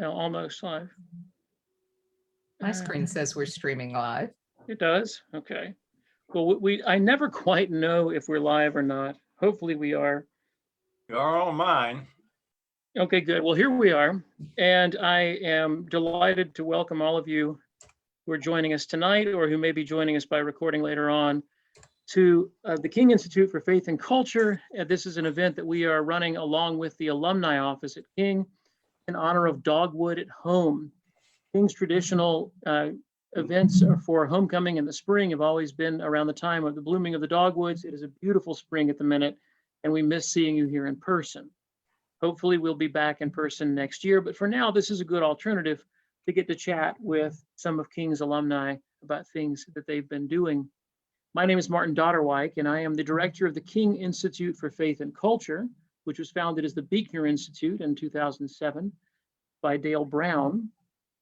Well, almost live. My screen says we're streaming live. It does? Okay. Well, I never quite know if we're live or not. Hopefully we are. You are on mine. Okay, good. Well, here we are. And I am delighted to welcome all of you who are joining us tonight or who may be joining us by recording later on to the King Institute for Faith and Culture. This is an event that we are running along with the alumni office at King in honor of Dogwood at Home. King's traditional events for homecoming in the spring have always been around the time of the blooming of the dogwoods. It is a beautiful spring at the minute, and we miss seeing you here in person. Hopefully we'll be back in person next year, but for now, this is a good alternative to get to chat with some of King's alumni about things that they've been doing. My name is Martin Dotterwyk, and I am the director of the King Institute for Faith and Culture, which was founded as the Buechner Institute in 2007 by Dale Brown.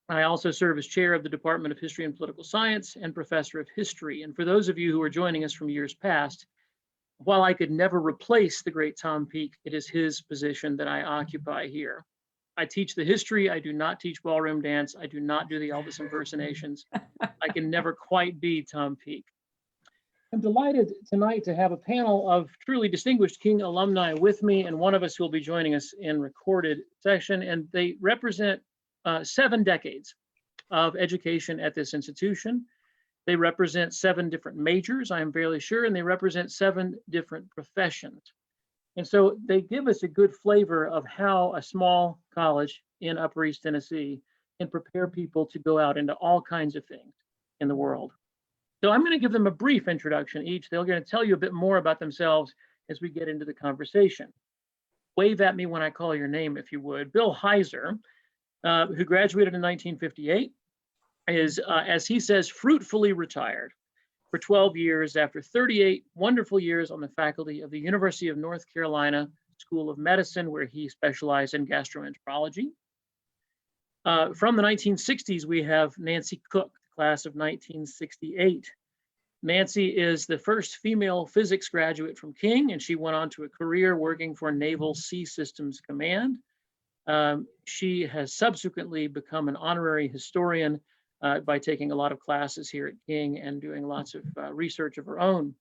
I also serve as chair of the Department of History and Political Science and professor of history. And for those of you who are joining us from years past, while I could never replace the great Tom Peake, it is his position that I occupy here. I teach the history. I do not teach ballroom dance. I do not do the Elvis impersonations. I can never quite be Tom Peake. I'm delighted tonight to have a panel of truly distinguished King alumni with me, and one of us who will be joining us in recorded session, and they represent 7 decades of education at this institution. They represent 7 different majors, I am fairly sure, and they represent 7 different professions. And so they give us a good flavor of how a small college in Upper East Tennessee can prepare people to go out into all kinds of things in the world. So I'm going to give them a brief introduction each. They're going to tell you a bit more about themselves as we get into the conversation. Wave at me when I call your name, if you would. Bill Heiser, who graduated in 1958, is, as he says, fruitfully retired for 12 years after 38 wonderful years on the faculty of the University of North Carolina School of Medicine, where he specialized in gastroenterology. From the 1960s, we have Nancy Cook, class of 1968. Nancy is the first female physics graduate from King, and she went on to a career working for Naval Sea Systems Command. She has subsequently become an honorary historian by taking a lot of classes here at King and doing lots of research of her own.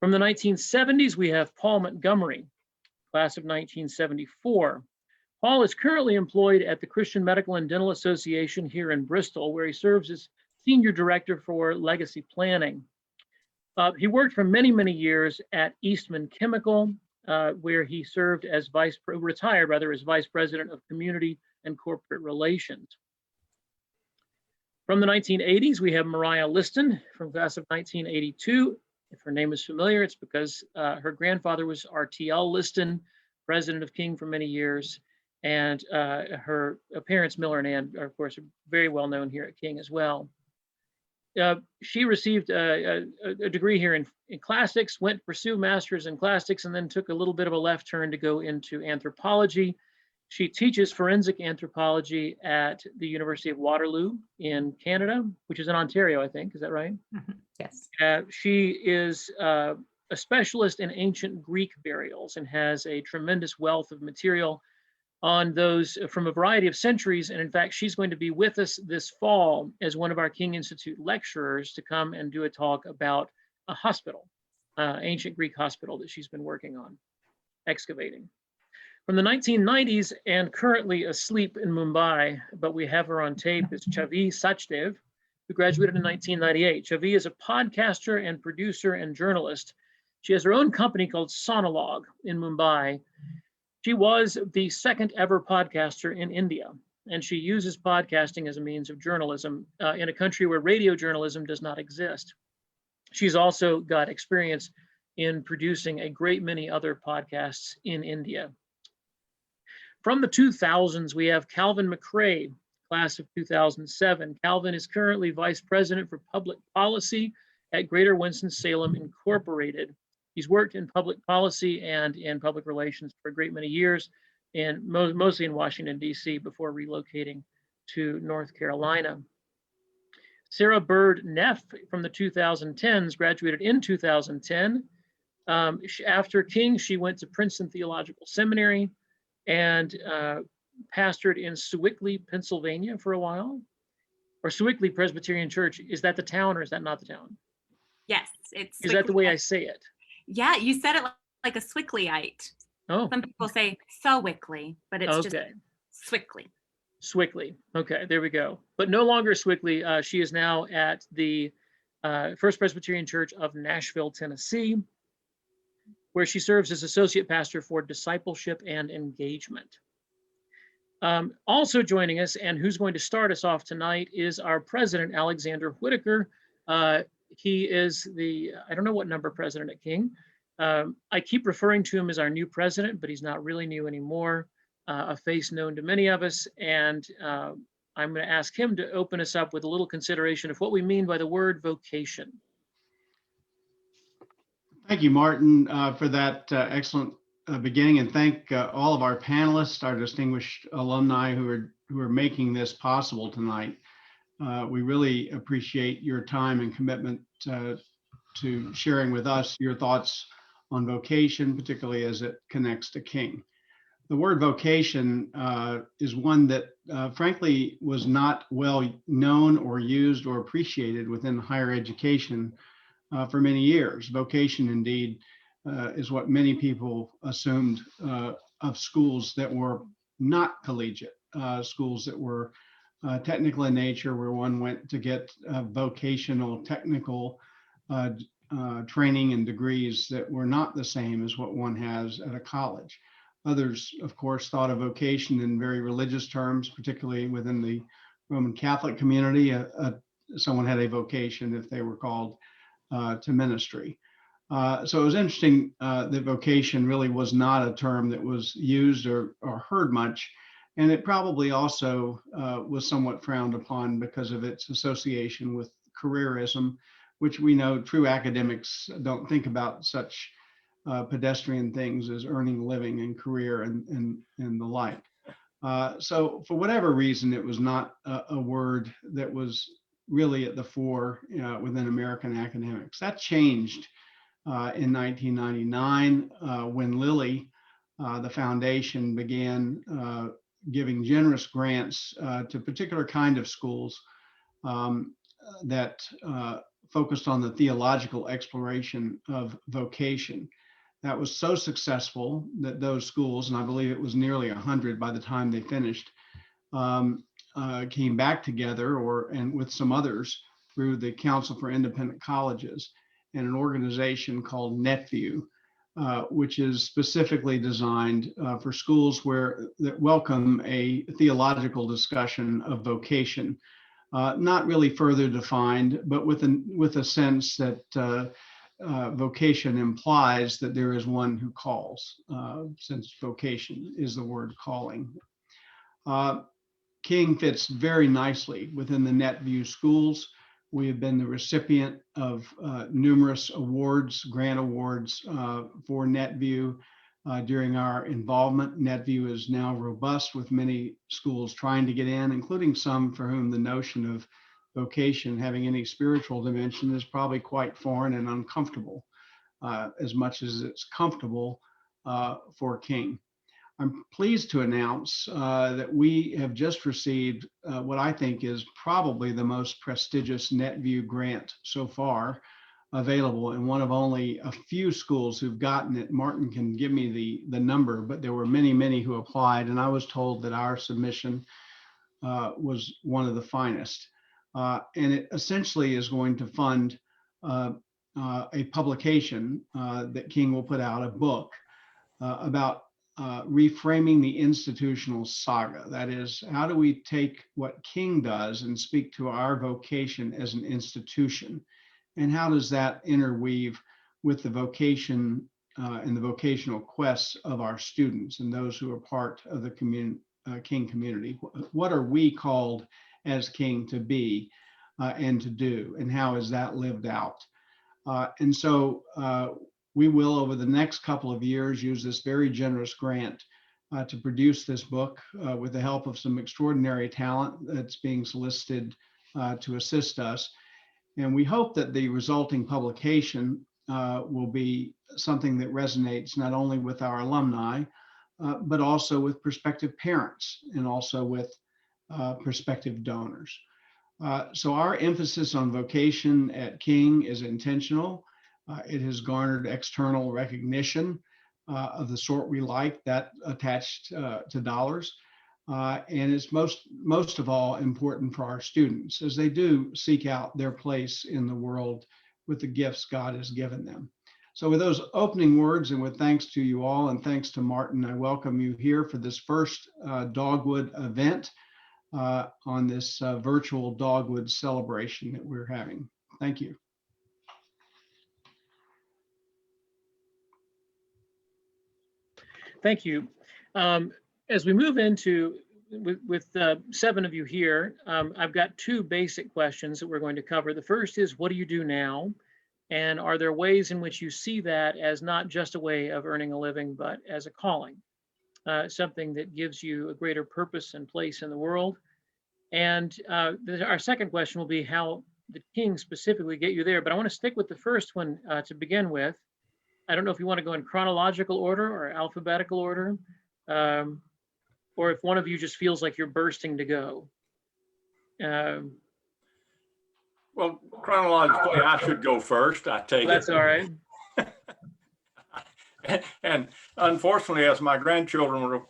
From the 1970s, we have Paul Montgomery, class of 1974. Paul is currently employed at the Christian Medical and Dental Association here in Bristol, where he serves as senior director for legacy planning. He worked for many, many years at Eastman Chemical, where he served as retired as vice president of community and corporate relations. From the 1980s, we have Mariah Liston from class of 1982. If her name is familiar, it's because her grandfather was R.T.L. Liston, president of King for many years, and her parents, Miller and Ann, are, of course, very well known here at King as well. She received a degree here in classics, went to pursue master's in classics, and then took a little bit of a left turn to go into anthropology. She teaches forensic anthropology at the University of Waterloo in Canada, which is in Ontario, I think. Is that right? Mm-hmm. Yes. She is a specialist in ancient Greek burials and has a tremendous wealth of material on those from a variety of centuries. And in fact, she's going to be with us this fall as one of our King Institute lecturers to come and do a talk about a hospital, ancient Greek hospital that she's been working on, excavating. From the 1990s and currently asleep in Mumbai, but we have her on tape, is Chavi Sachdev, who graduated in 1998. Chavi is a podcaster and producer and journalist. She has her own company called Sonologue in Mumbai. She was the second ever podcaster in India, and she uses podcasting as a means of journalism in a country where radio journalism does not exist. She's also got experience in producing a great many other podcasts in India. From the 2000s, we have Calvin Mcrae, class of 2007. Calvin is currently Vice President for Public Policy at Greater Winston-Salem Incorporated. He's worked in public policy and in public relations for a great many years, and mostly in Washington, D.C., before relocating to North Carolina. Sarah Bird Neff from the 2010s graduated in 2010. After King, she went to Princeton Theological Seminary and pastored in Sewickley, Pennsylvania for a while, or Sewickley Presbyterian Church. Is that the town or is that not the town? Yes, it's Is that the way I Swickleyite. say it? Yeah, you said it like a Swickleyite. Oh, Some people say Sewickley, but it's just okay. Swickley. Swickley. Okay, there we go. But no longer Swickley. She is now at the First Presbyterian Church of Nashville, Tennessee, where she serves as associate pastor for discipleship and engagement. Also joining us, and who's going to start us off tonight, is our president, Alexander Whitaker. He is the, I don't know what number president at King. I keep referring to him as our new president, but he's not really new anymore. A face known to many of us. And I'm going to ask him to open us up with a little consideration of what we mean by the word vocation. Thank you, Martin, for that excellent beginning, and thank all of our panelists, our distinguished alumni who are making this possible tonight. We really appreciate your time and commitment to sharing with us your thoughts on vocation, particularly as it connects to King. The word vocation is one that frankly was not well known or used or appreciated within higher education for many years. Vocation, indeed, is what many people assumed of schools that were not collegiate, schools that were technical in nature, where one went to get vocational, technical training and degrees that were not the same as what one has at a college. Others, of course, thought of vocation in very religious terms, particularly within the Roman Catholic community. Someone had a vocation if they were called to ministry. So it was interesting that vocation really was not a term that was used or heard much. And it probably also was somewhat frowned upon because of its association with careerism, which we know true academics don't think about such pedestrian things as earning a living and career and the like. So for whatever reason, it was not a word that was really at the fore within American academics. That changed in 1999 when Lilly, the foundation, began giving generous grants to particular kind of schools that focused on the theological exploration of vocation. That was so successful that those schools, and I believe it was nearly 100 by the time they finished, came back together and with some others through the Council for Independent Colleges and an organization called NetView, which is specifically designed for schools that welcome a theological discussion of vocation, not really further defined, but with a sense that vocation implies that there is one who calls, since vocation is the word calling. King fits very nicely within the NetView schools. We have been the recipient of numerous awards, grant awards for NetView during our involvement. NetView is now robust with many schools trying to get in, including some for whom the notion of vocation having any spiritual dimension is probably quite foreign and uncomfortable, as much as it's comfortable for King. I'm pleased to announce that we have just received what I think is probably the most prestigious NetView grant so far available, and one of only a few schools who've gotten it. Martin can give me the number, but there were many, many who applied, and I was told that our submission was one of the finest. And it essentially is going to fund a publication that King will put out, a book about reframing the institutional saga. That is, how do we take what King does and speak to our vocation as an institution? And how does that interweave with the vocation and the vocational quests of our students and those who are part of the King community? What are we called as King to be and to do, and how is that lived out? And so we will, over the next couple of years, use this very generous grant to produce this book with the help of some extraordinary talent that's being solicited to assist us. And we hope that the resulting publication will be something that resonates not only with our alumni, but also with prospective parents and also with prospective donors. So our emphasis on vocation at King is intentional. It has garnered external recognition of the sort we like, that attached to dollars. And it's most of all important for our students as they do seek out their place in the world with the gifts God has given them. So with those opening words and with thanks to you all and thanks to Martin, I welcome you here for this first Dogwood event on this virtual Dogwood celebration that we're having. Thank you. Thank you. As we move into, with 7 of you here, I've got 2 basic questions that we're going to cover. The first is, what do you do now? And are there ways in which you see that as not just a way of earning a living, but as a calling, something that gives you a greater purpose and place in the world? And our second question will be how the King specifically get you there. But I want to stick with the first one to begin with. I don't know if you want to go in chronological order or alphabetical order, or if one of you just feels like you're bursting to go. Well, chronologically, I should go first. I take That's it. all right. And unfortunately, as my grandchildren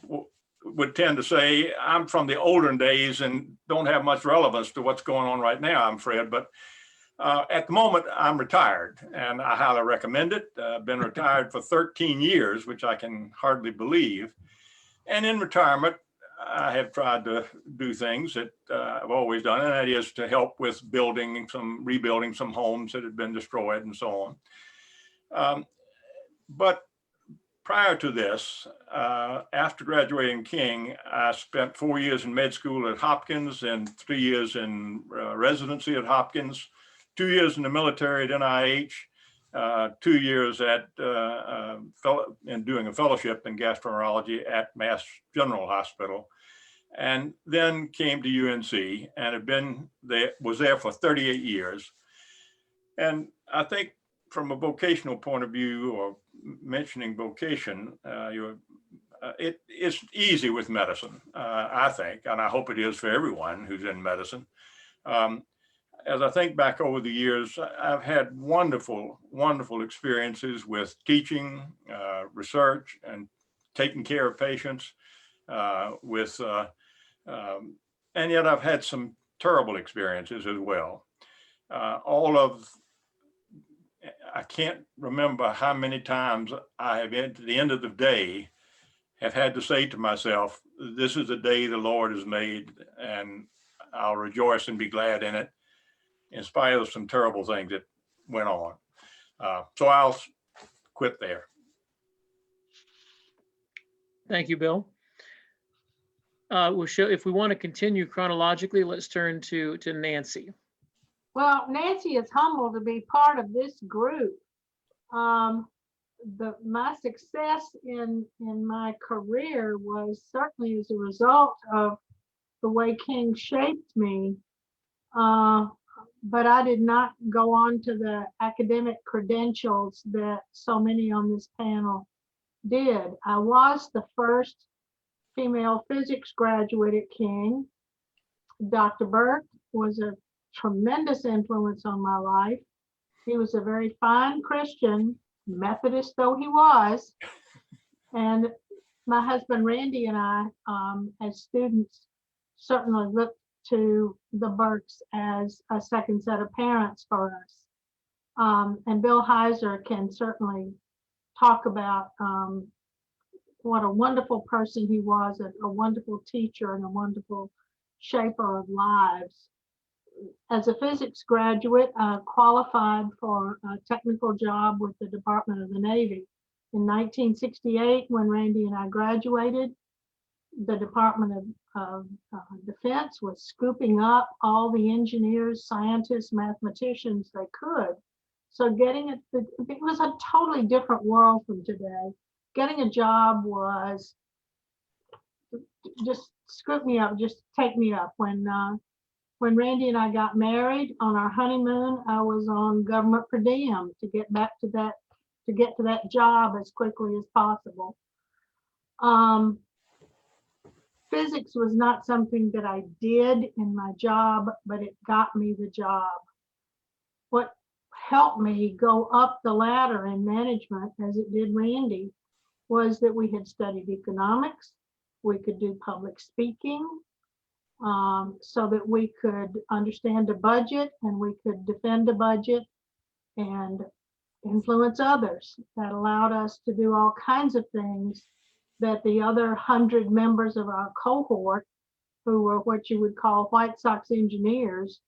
would tend to say, I'm from the olden days and don't have much relevance to what's going on right now, I'm afraid. But at the moment, I'm retired and I highly recommend it. I've been retired for 13 years, which I can hardly believe. And in retirement, I have tried to do things that I've always done, and that is to help with rebuilding some homes that had been destroyed and so on. But prior to this, after graduating King, I spent 4 years in med school at Hopkins and 3 years in residency at Hopkins, 2 years in the military at NIH, 2 years in doing a fellowship in gastroenterology at Mass General Hospital, and then came to UNC and was there for 38 years. And I think from a vocational point of view, or mentioning vocation, it's easy with medicine, I think, and I hope it is for everyone who's in medicine. As I think back over the years, I've had wonderful, wonderful experiences with teaching, research, and taking care of patients. And yet I've had some terrible experiences as well. I can't remember how many times I have, at the end of the day, have had to say to myself, this is the day the Lord has made, and I'll rejoice and be glad in it, in spite of some terrible things that went on. So I'll quit there. Thank you, Bill. If we want to continue chronologically, let's turn to Nancy. Well, Nancy is humbled to be part of this group. My success in my career was certainly as a result of the way King shaped me. But I did not go on to the academic credentials that so many on this panel did. I was the first female physics graduate at King. Dr. Burke was a tremendous influence on my life. He was a very fine Christian, Methodist though he was. And my husband Randy and I, as students, certainly looked to the Burkes as a second set of parents for us. And Bill Heiser can certainly talk about what a wonderful person he was, a wonderful teacher and a wonderful shaper of lives. As a physics graduate, I qualified for a technical job with the Department of the Navy. In 1968, when Randy and I graduated, the Department of Defense was scooping up all the engineers, scientists, mathematicians they could. So it was a totally different world from today. Getting a job was just scoop me up, just take me up. When Randy and I got married on our honeymoon, I was on government per diem to get to that job as quickly as possible. Physics was not something that I did in my job, but it got me the job. What helped me go up the ladder in management, as it did Randy, was that we had studied economics. We could do public speaking, so that we could understand a budget and we could defend a budget and influence others. That allowed us to do all kinds of things that the other 100 members of our cohort, who were what you would call White Sox engineers,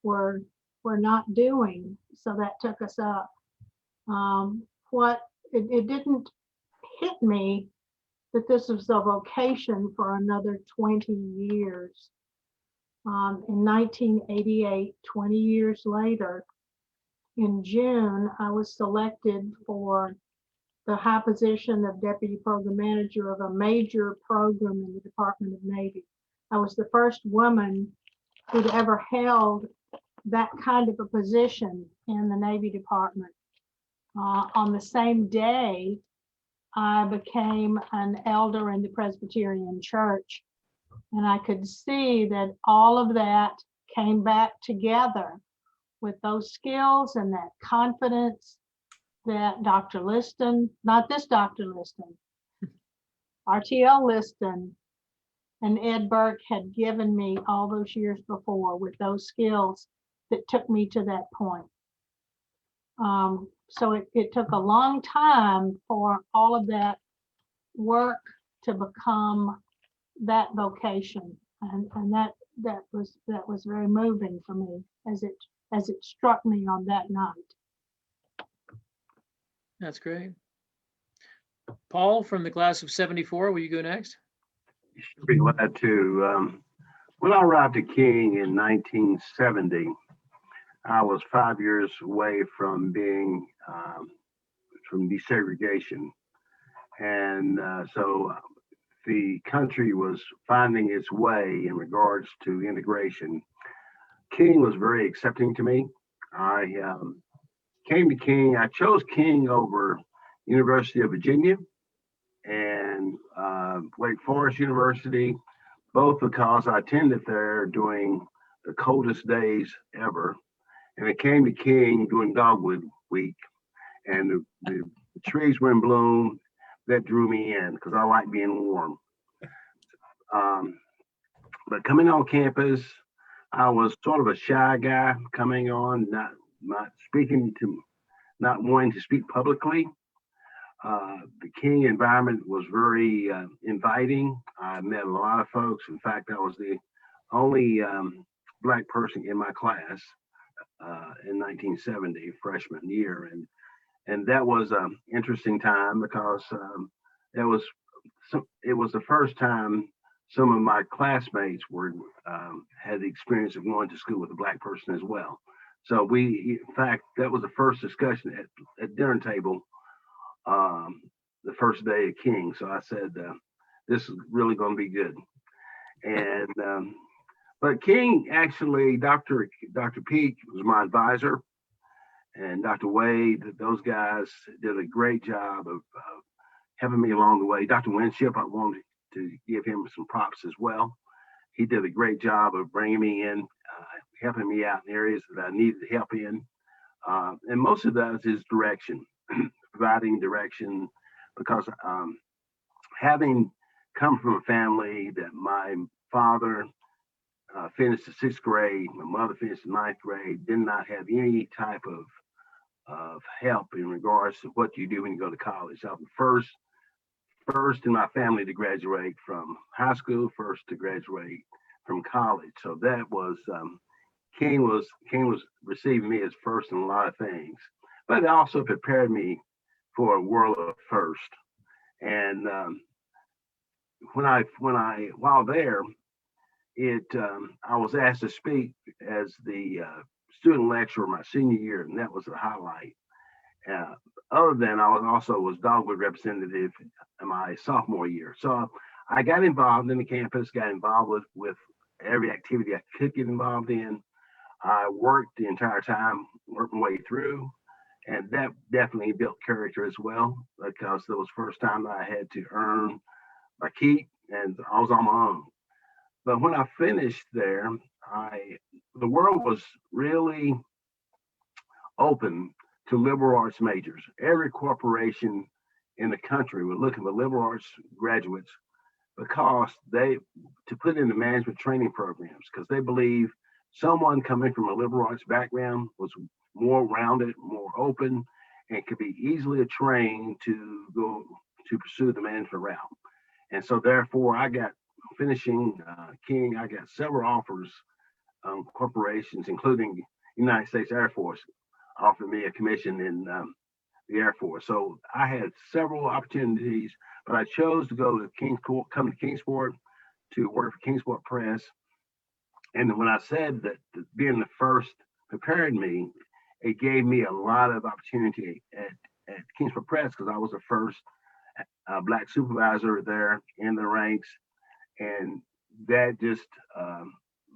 were not doing. So that took us up. It didn't hit me that this was a vocation for another 20 years. In 1988, 20 years later, in June, I was selected for the high position of Deputy Program Manager of a major program in the Department of Navy. I was the first woman who'd ever held that kind of a position in the Navy Department. On the same day, I became an elder in the Presbyterian Church, and I could see that all of that came back together with those skills and that confidence that Dr. Liston, not this Dr. Liston, RTL Liston and Ed Burke had given me all those years before, with those skills that took me to that point. So it took a long time for all of that work to become that vocation, and that was very moving for me as it struck me on that night. That's great. Paul from the class of 74, will you go next? Should be glad to. When I arrived at King in 1970, I was 5 years away from being from desegregation, and so the country was finding its way in regards to integration. King was very accepting to me. I came to King. I chose King over University of Virginia and Wake Forest University, both because I attended there during the coldest days ever. And I came to King during Dogwood Week, and the trees were in bloom. That drew me in because I like being warm. But coming on campus, I was sort of a shy guy coming on, not wanting to speak publicly. The King environment was very inviting. I met a lot of folks. In fact, I was the only Black person in my class in 1970, freshman year, and that was an interesting time because it was the first time some of my classmates had the experience of going to school with a Black person as well. So in fact, that was the first discussion at dinner table the first day at King. So I said, this is really going to be good. And but King, actually, Dr. Peak was my advisor, and Dr. Wade, those guys did a great job of helping me along the way. Dr. Winship, I wanted to give him some props as well. He did a great job of bringing me in, helping me out in areas that I needed help in. And most of that is direction, providing direction, because having come from a family that my father finished the 6th grade, my mother finished the 9th grade, did not have any type of help in regards to what you do when you go to college. I was first in my family to graduate from high school, first to graduate from college. So that was King was receiving me as first in a lot of things, but it also prepared me for a world of first. And while there, I was asked to speak as the student lecturer my senior year, and that was a highlight. Other than I was Dogwood representative in my sophomore year. So I got involved in the campus, got involved with every activity I could get involved in. I worked the entire time, worked my way through, and that definitely built character as well, because it was the first time I had to earn by Keith, and I was on my own. But when I finished there, the world was really open to liberal arts majors. Every corporation in the country was looking for liberal arts graduates because to put in the management training programs, because they believe someone coming from a liberal arts background was more rounded, more open, and could be easily trained to go to pursue the management route. And so therefore I got finishing King, I got several offers, corporations, including United States Air Force, offered me a commission in the Air Force. So I had several opportunities, but I chose to go to come to Kingsport to work for Kingsport Press. And when I said that being the first prepared me, it gave me a lot of opportunity at Kingsport Press because I was the first Black supervisor there in the ranks. And that just,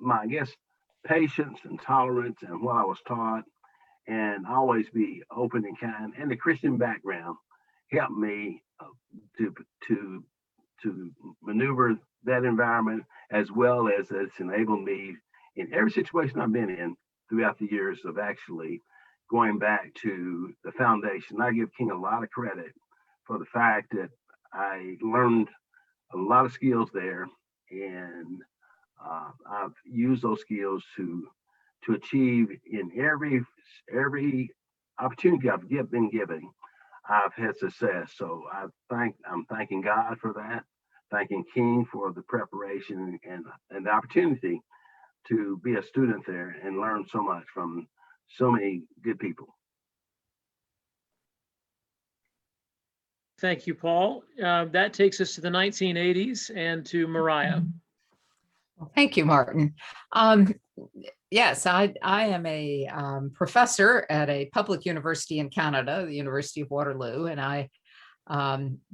my, I guess, patience and tolerance and what I was taught, and always be open and kind, and the Christian background helped me to maneuver that environment, as well as it's enabled me in every situation I've been in throughout the years of actually going back to the foundation. I give King a lot of credit for the fact that I learned a lot of skills there, and I've used those skills to achieve in every opportunity I've been given. I've had success. So I'm thanking God for that, thanking King for the preparation and the opportunity to be a student there and learn so much from so many good people. Thank you, Paul. That takes us to the 1980s and to Mariah. Well, thank you, Martin. Yes, I am a professor at a public university in Canada, the University of Waterloo, and I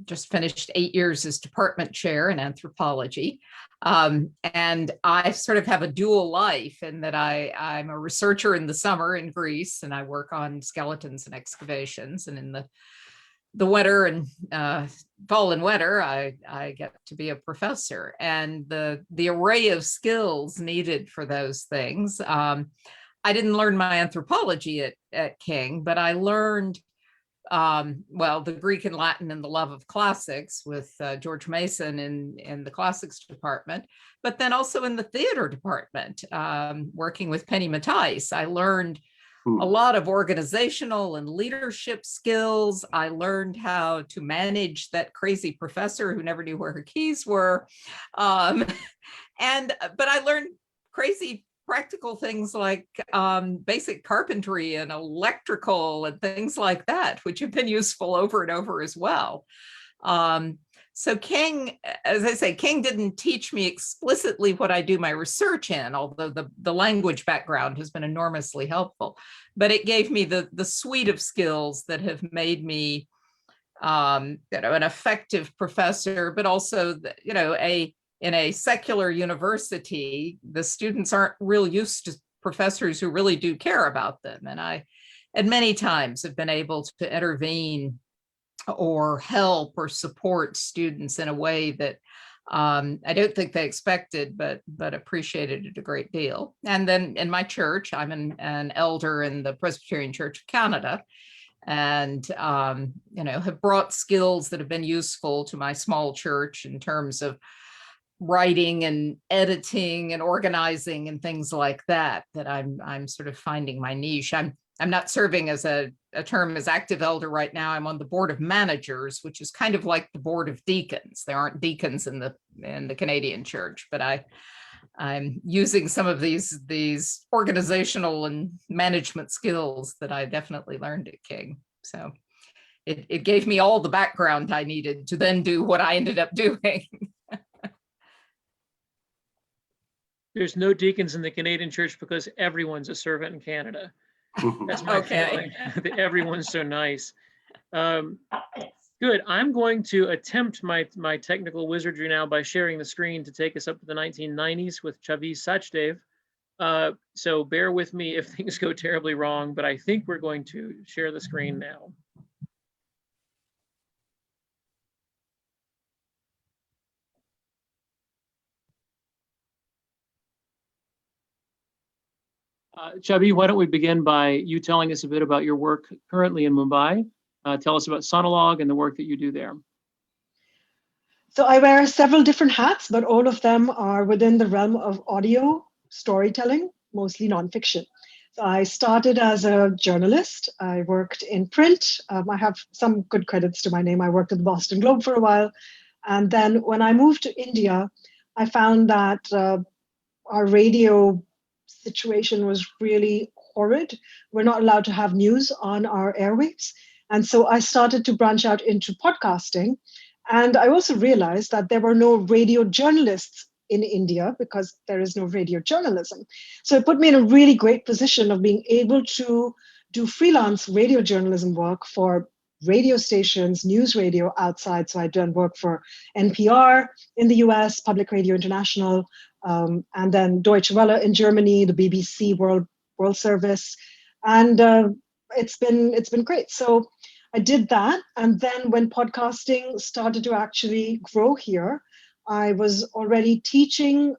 just finished 8 years as department chair in anthropology. And I sort of have a dual life in that I'm a researcher in the summer in Greece, and I work on skeletons and excavations, and in the winter and fall and winter, I get to be a professor, and the array of skills needed for those things. I didn't learn my anthropology at King, but I learned, well, the Greek and Latin and the love of classics with George Mason in the classics department, but then also in the theater department, working with Penny Mattice. I learned a lot of organizational and leadership skills. I learned how to manage that crazy professor who never knew where her keys were. But I learned crazy practical things like basic carpentry and electrical and things like that, which have been useful over and over as well. So King, as I say, King didn't teach me explicitly what I do my research in, although the language background has been enormously helpful, but it gave me the suite of skills that have made me, an effective professor, but also, in a secular university, the students aren't real used to professors who really do care about them. And I, at many times, have been able to intervene or help or support students in a way that I don't think they expected, but appreciated it a great deal. And then in my church, I'm an elder in the Presbyterian Church of Canada, and have brought skills that have been useful to my small church in terms of writing and editing and organizing and things like that I'm sort of finding my niche. I'm not serving as a term as active elder right now. I'm on the board of managers, which is kind of like the board of deacons. There aren't deacons in the Canadian church, but I'm using some of these organizational and management skills that I definitely learned at King. So it gave me all the background I needed to then do what I ended up doing. There's no deacons in the Canadian church because everyone's a servant in Canada. That's my feeling. Everyone's so nice. Good. I'm going to attempt my technical wizardry now by sharing the screen to take us up to the 1990s with Chavis Sachdev. So bear with me if things go terribly wrong, but I think we're going to share the screen now. Chubby, why don't we begin by you telling us a bit about your work currently in Mumbai? Tell us about Sonologue and the work that you do there. So I wear several different hats, but all of them are within the realm of audio storytelling, mostly nonfiction. So I started as a journalist. I worked in print. I have some good credits to my name. I worked at the Boston Globe for a while. And then when I moved to India, I found that our radio situation was really horrid. We're not allowed to have news on our airwaves. And so I started to branch out into podcasting. And I also realized that there were no radio journalists in India because there is no radio journalism. So it put me in a really great position of being able to do freelance radio journalism work for radio stations, news radio outside. So I'd done work for NPR in the US, Public Radio International, and then Deutsche Welle in Germany, the BBC World Service. And it's been great. So I did that. And then when podcasting started to actually grow here, I was already teaching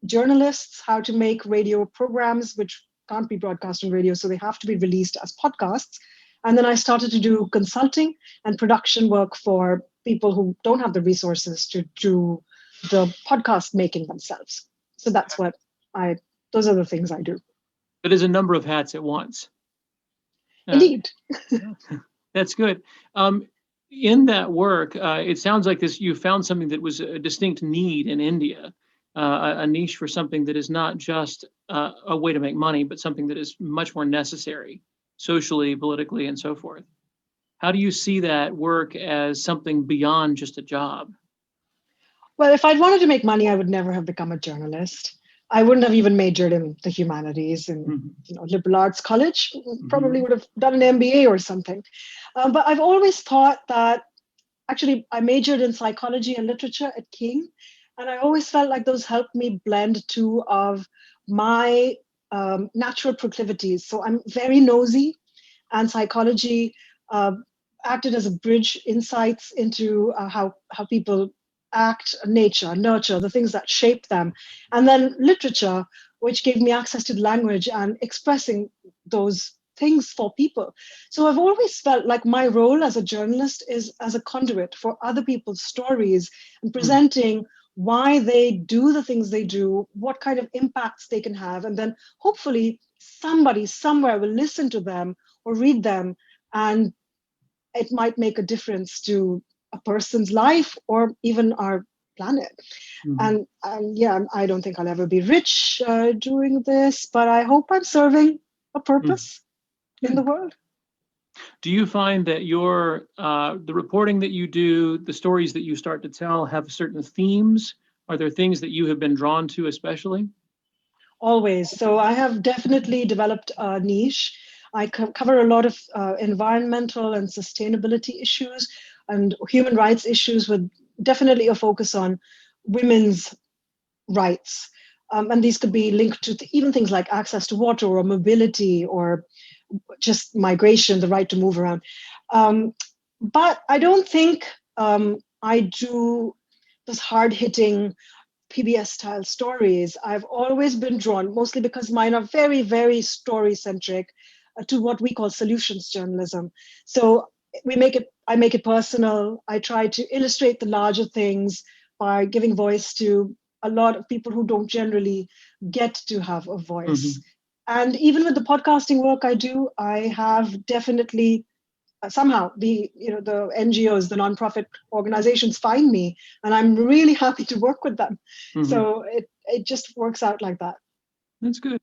journalists how to make radio programs, which can't be broadcast on radio, so they have to be released as podcasts. And then I started to do consulting and production work for people who don't have the resources to do the podcast making themselves. So that's those are the things I do. It is a number of hats at once. Indeed. That's good. In that work, it sounds like you found something that was a distinct need in India, a niche for something that is not just a way to make money, but something that is much more necessary socially, politically, and so forth. How do you see that work as something beyond just a job? Well, if I'd wanted to make money, I would never have become a journalist. I wouldn't have even majored in the humanities and liberal arts college. Probably would have done an MBA or something. But I've always thought that, actually, I majored in psychology and literature at King, and I always felt like those helped me blend two of my natural proclivities. So I'm very nosy, and psychology acted as a bridge, insights into how people act, nature, nurture, the things that shape them. And then literature, which gave me access to the language and expressing those things for people. So I've always felt like my role as a journalist is as a conduit for other people's stories and presenting why they do the things they do, what kind of impacts they can have. And then hopefully somebody somewhere will listen to them or read them, and it might make a difference to a person's life or even our planet. And yeah, I don't think I'll ever be rich doing this, but I hope I'm serving a purpose in the world. Do you find that the reporting that you do, the stories that you start to tell, have certain themes? Are there things that you have been drawn to especially? Always. So I have definitely developed a niche. I cover a lot of environmental and sustainability issues and human rights issues, with definitely a focus on women's rights. And these could be linked to even things like access to water or mobility or just migration, the right to move around. But I don't think I do those hard-hitting PBS-style stories. I've always been drawn, mostly because mine are very, very story-centric, to what we call solutions journalism. So I make it personal. I try to illustrate the larger things by giving voice to a lot of people who don't generally get to have a voice. And even with the podcasting work I do, I have definitely somehow the NGOs, the nonprofit organizations find me, and I'm really happy to work with them. So it just works out like that. That's good.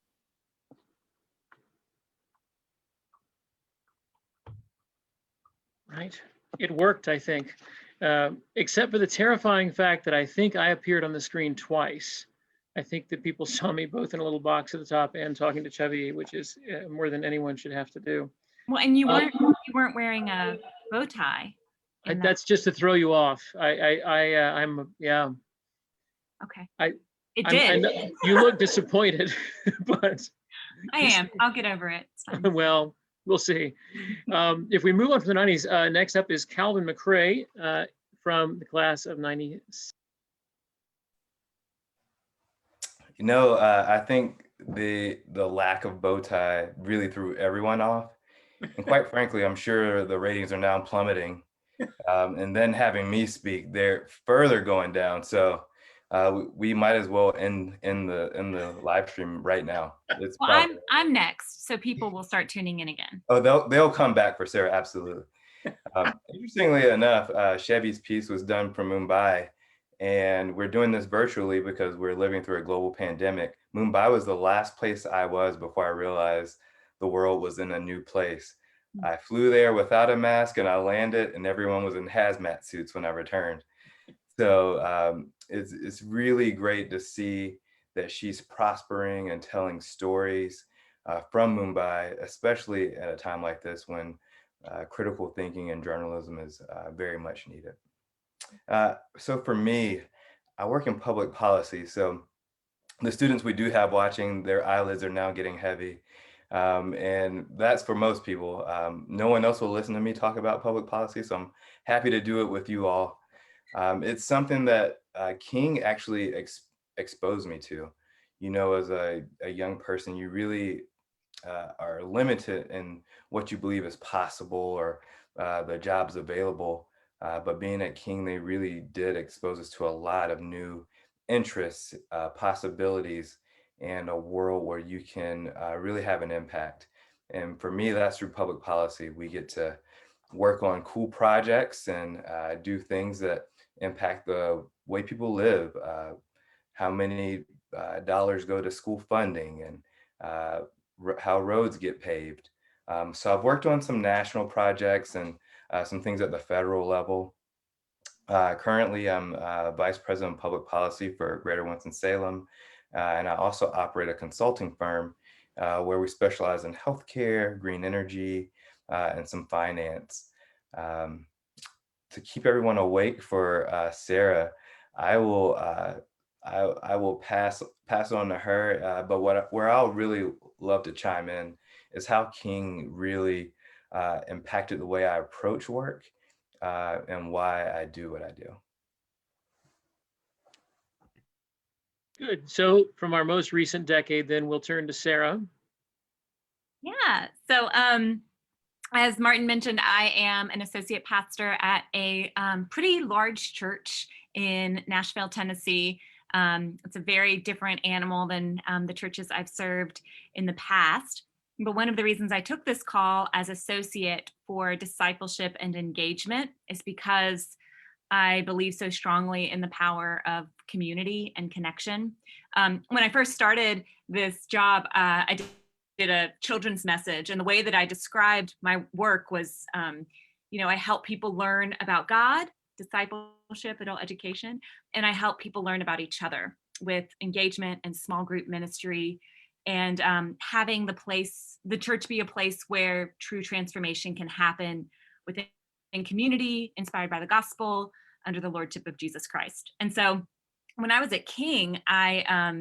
Right. It worked, I think, except for the terrifying fact that I think I appeared on the screen twice. I think that people saw me both in a little box at the top and talking to Chubby, which is more than anyone should have to do. Well, and you weren't wearing a bow tie. That's just to throw you off. I'm yeah. Okay. It did. You look disappointed, but I am. I'll get over it. It's fine. Well, we'll see. If we move on from the 90s, next up is Calvin Mcrae from the class of 90. I think the lack of bow tie really threw everyone off. And quite frankly, I'm sure the ratings are now plummeting. And then having me speak, they're further going down. So we might as well end in the live stream right now. It's Well, probably, I'm next, so people will start tuning in again. oh, they'll come back for Sarah, absolutely. Interestingly enough, Chevy's piece was done from Mumbai, and we're doing this virtually because we're living through a global pandemic. Mumbai was the last place I was before I realized the world was in a new place. I flew there without a mask and I landed, and everyone was in hazmat suits when I returned. So it's really great to see that she's prospering and telling stories from Mumbai, especially at a time like this when critical thinking and journalism is very much needed. So for me, I work in public policy. So the students we do have watching, their eyelids are now getting heavy. And that's for most people. No one else will listen to me talk about public policy, so I'm happy to do it with you all. It's something that King actually exposed me to. You know, as a young person, you really are limited in what you believe is possible or the jobs available. But being at King, they really did expose us to a lot of new interests, possibilities, and a world where you can really have an impact. And for me, that's through public policy. We get to work on cool projects and do things that impact the way people live, how many dollars go to school funding, and how roads get paved. So I've worked on some national projects and some things at the federal level. Currently, I'm Vice President of Public Policy for Greater Winston-Salem, and I also operate a consulting firm where we specialize in healthcare, green energy, and some finance. To keep everyone awake for Sarah, I will pass on to her. But where I'll really love to chime in is how King really impacted the way I approach work and why I do what I do. Good. So from our most recent decade, then we'll turn to Sarah. Yeah. So as Martin mentioned, I am an associate pastor at a pretty large church in Nashville, Tennessee. It's a very different animal than the churches I've served in the past. But one of the reasons I took this call as associate for discipleship and engagement is because I believe so strongly in the power of community and connection. When I first started this job, I did a children's message, and the way that I described my work was, I help people learn about God, discipleship, adult education, and I help people learn about each other with engagement and small group ministry, and having the church be a place where true transformation can happen within community, inspired by the gospel, under the lordship of Jesus Christ. And so when I was at King, I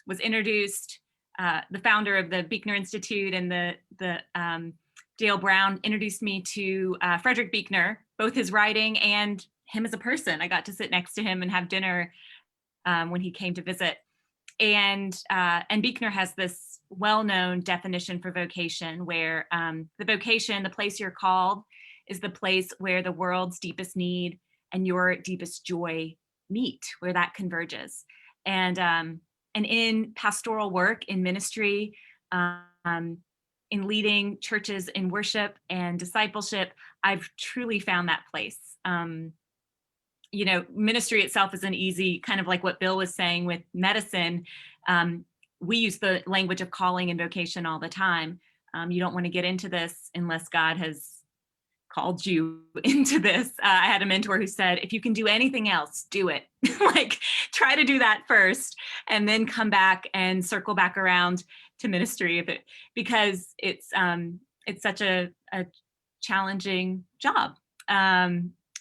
was introduced, the founder of the Buechner Institute and the Dale Brown introduced me to Frederick Buechner, both his writing and him as a person. I got to sit next to him and have dinner when he came to visit. And Buechner has this well-known definition for vocation, where the vocation, the place you're called, is the place where the world's deepest need and your deepest joy meet, where that converges. And in pastoral work, in ministry, in leading churches in worship and discipleship, I've truly found that place. Ministry itself isn't easy, kind of like what Bill was saying with medicine. We use the language of calling and vocation all the time. You don't want to get into this unless God has called you into this. I had a mentor who said, if you can do anything else, do it. Like, try to do that first and then come back and circle back around to ministry, because it's such a challenging job.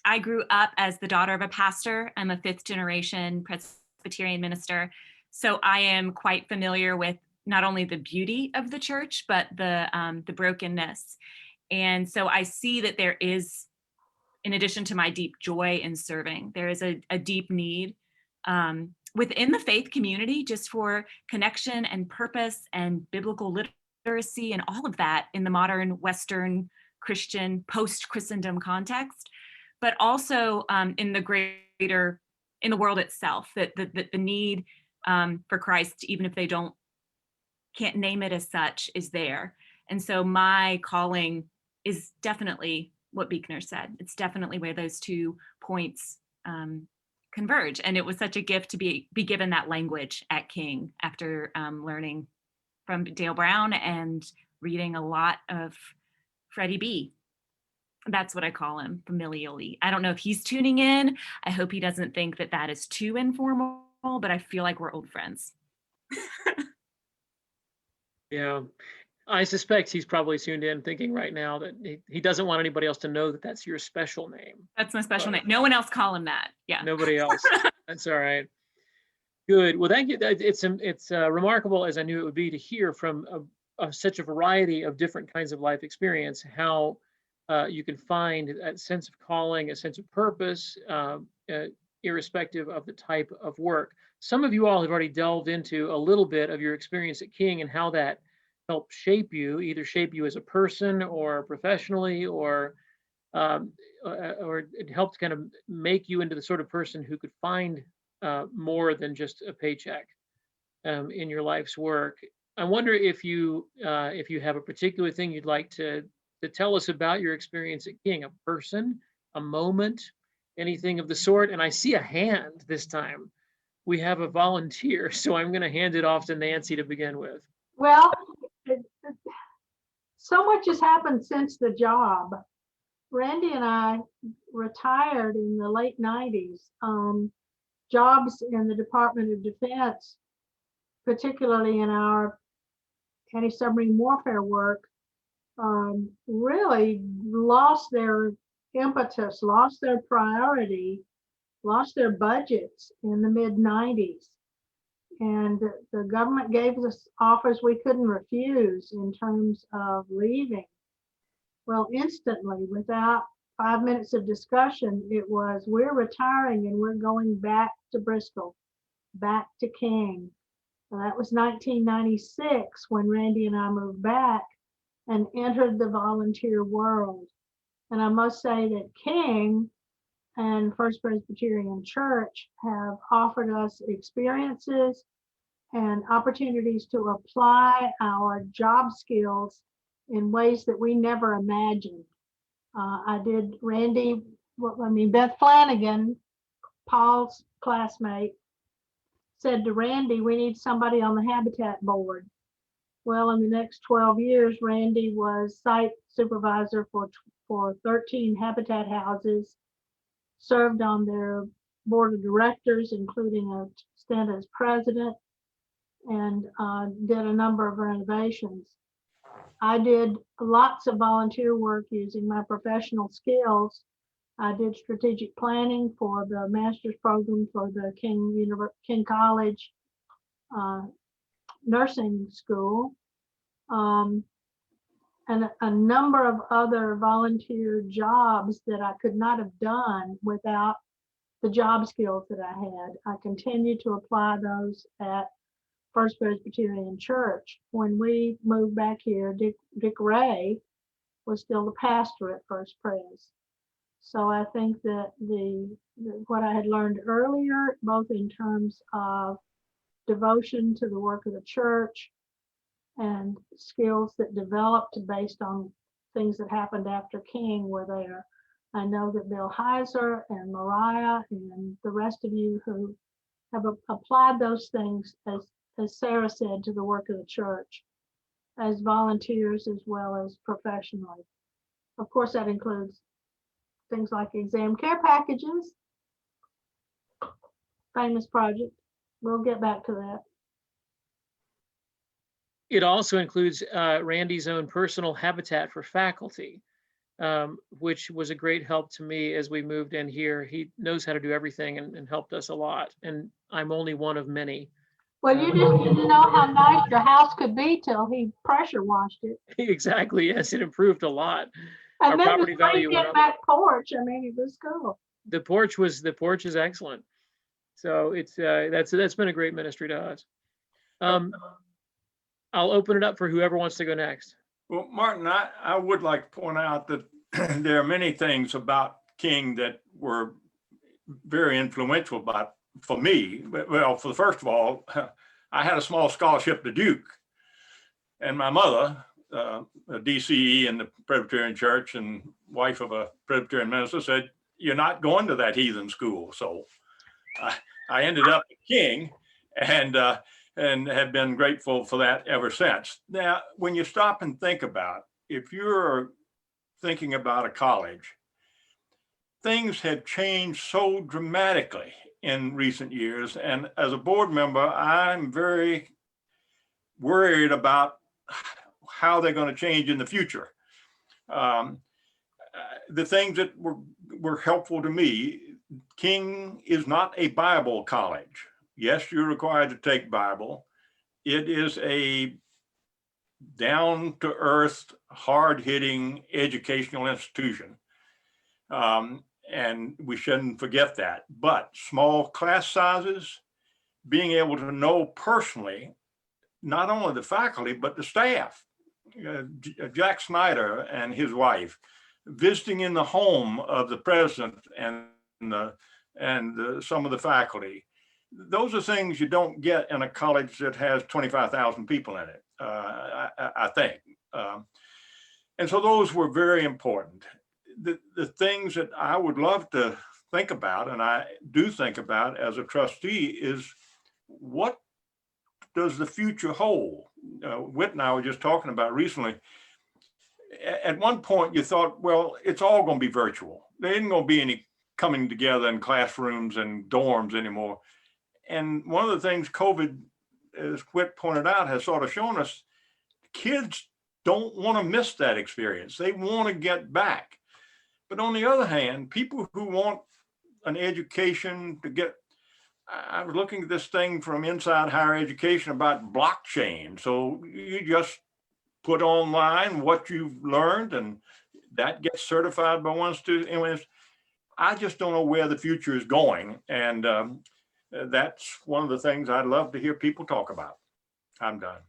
I grew up as the daughter of a pastor. I'm a 5th generation Presbyterian minister. So I am quite familiar with not only the beauty of the church, but the brokenness. And so I see that there is, in addition to my deep joy in serving, there is a deep need within the faith community, just for connection and purpose and biblical literacy and all of that in the modern Western Christian post-Christendom context, but also in the greater, in the world itself, that the need for Christ, even if they can't name it as such, is there. And so my calling is definitely what Buechner said. It's definitely where those 2 points converge. And it was such a gift to be given that language at King after learning from Dale Brown and reading a lot of Freddie B. That's what I call him, familially. I don't know if he's tuning in. I hope he doesn't think that that is too informal, but I feel like we're old friends. Yeah, I suspect he's probably tuned in thinking right now that he doesn't want anybody else to know that that's your special name. That's my special name. No one else call him that. Yeah. Nobody else. That's all right. Good. Well, thank you. It's remarkable, as I knew it would be, to hear from such a variety of different kinds of life experience how you can find that sense of calling, a sense of purpose, irrespective of the type of work. Some of you all have already delved into a little bit of your experience at King and how that helped shape you, either shape you as a person or professionally, or it helped kind of make you into the sort of person who could find more than just a paycheck in your life's work. I wonder if you have a particular thing you'd like to tell us about your experience at King, a person, a moment, anything of the sort. And I see a hand this time. We have a volunteer, so I'm going to hand it off to Nancy to begin with. Well, so much has happened since the job. Randy and I retired in the late 90s. Jobs in the Department of Defense, particularly in our anti-submarine warfare work, really lost their impetus, lost their priority, lost their budgets in the mid-90s. And the government gave us offers we couldn't refuse in terms of leaving. Well, instantly, without 5 minutes of discussion, it was, we're retiring and we're going back to Bristol, back to King. And that was 1996 when Randy and I moved back and entered the volunteer world. And I must say that King and First Presbyterian Church have offered us experiences and opportunities to apply our job skills in ways that we never imagined. Beth Flanagan, Paul's classmate, said to Randy, we need somebody on the Habitat board. Well, in the next 12 years, Randy was site supervisor for 13 Habitat houses, served on their board of directors, including a stint as president, and did a number of renovations. I did lots of volunteer work using my professional skills. I did strategic planning for the master's program for the King College nursing school, and a number of other volunteer jobs that I could not have done without the job skills that I had. I continue to apply those at First Presbyterian Church. When we moved back here, Dick Ray was still the pastor at First Pres. So I think that what I had learned earlier, both in terms of devotion to the work of the church and skills that developed based on things that happened after King, were there. I know that Bill Heiser and Mariah and the rest of you who have applied those things, as Sarah said, to the work of the church as volunteers as well as professionally. Of course, that includes things like exam care packages, famous project. We'll get back to that. It also includes Randy's own personal Habitat for faculty, which was a great help to me as we moved in here. He knows how to do everything and helped us a lot. And I'm only one of many. Well, you just didn't know how nice your house could be till he pressure washed it. Exactly. Yes, it improved a lot. And Our then property the value went up. back porch, I mean, it was cool. The porch is excellent. So it's that's been a great ministry to us. I'll open it up for whoever wants to go next. Well, Martin, I would like to point out that there are many things about King that were very influential for me. Well, first of all, I had a small scholarship to Duke, and my mother, a DCE in the Presbyterian Church and wife of a Presbyterian minister, said, "You're not going to that heathen school." So I ended up at King, and have been grateful for that ever since. Now, when you stop and think about, if you're thinking about a college, things have changed so dramatically in recent years. And as a board member, I'm very worried about how they're going to change in the future. The things that were helpful to me, King is not a Bible college. Yes, you're required to take Bible. It is a down-to-earth, hard-hitting educational institution. And we shouldn't forget that. But small class sizes, being able to know personally, not only the faculty, but the staff. Jack Snyder and his wife, visiting in the home of the president and some of the faculty. Those are things you don't get in a college that has 25,000 people in it, I think. And so those were very important. The things that I would love to think about, and I do think about as a trustee, is what does the future hold? Whit and I were just talking about recently. At one point you thought, well, it's all going to be virtual. There isn't going to be any coming together in classrooms and dorms anymore. And one of the things COVID, as Whit pointed out, has sort of shown us, kids don't want to miss that experience. They want to get back. But on the other hand, people who want an education to get, I was looking at this thing from Inside Higher Education about blockchain. So you just put online what you've learned and that gets certified by one student. Anyways, I just don't know where the future is going. And that's one of the things I'd love to hear people talk about. I'm done.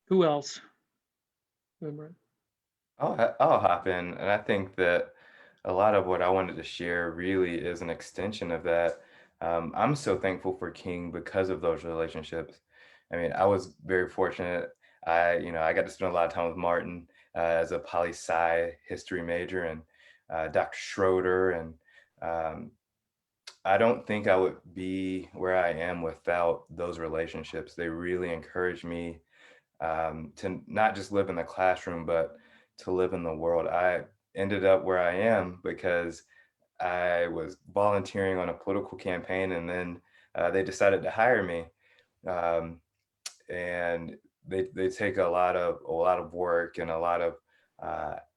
Who else? I'll hop in, and I think that a lot of what I wanted to share really is an extension of that. I'm so thankful for King because of those relationships. I mean, I was very fortunate. I got to spend a lot of time with Martin as a poli-sci history major, and Dr. Schroeder, and I don't think I would be where I am without those relationships. They really encouraged me to not just live in the classroom, but to live in the world. I ended up where I am because I was volunteering on a political campaign, and then they decided to hire me. And they take a lot of work and a lot of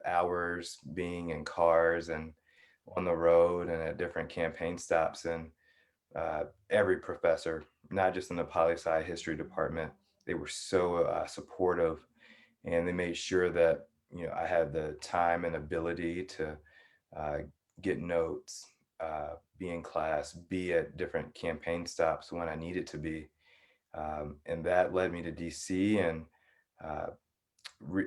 hours being in cars and on the road and at different campaign stops. And every professor, not just in the poli-sci history department, they were so supportive, and they made sure that I had the time and ability to get notes, be in class, be at different campaign stops when I needed to be. And that led me to DC, and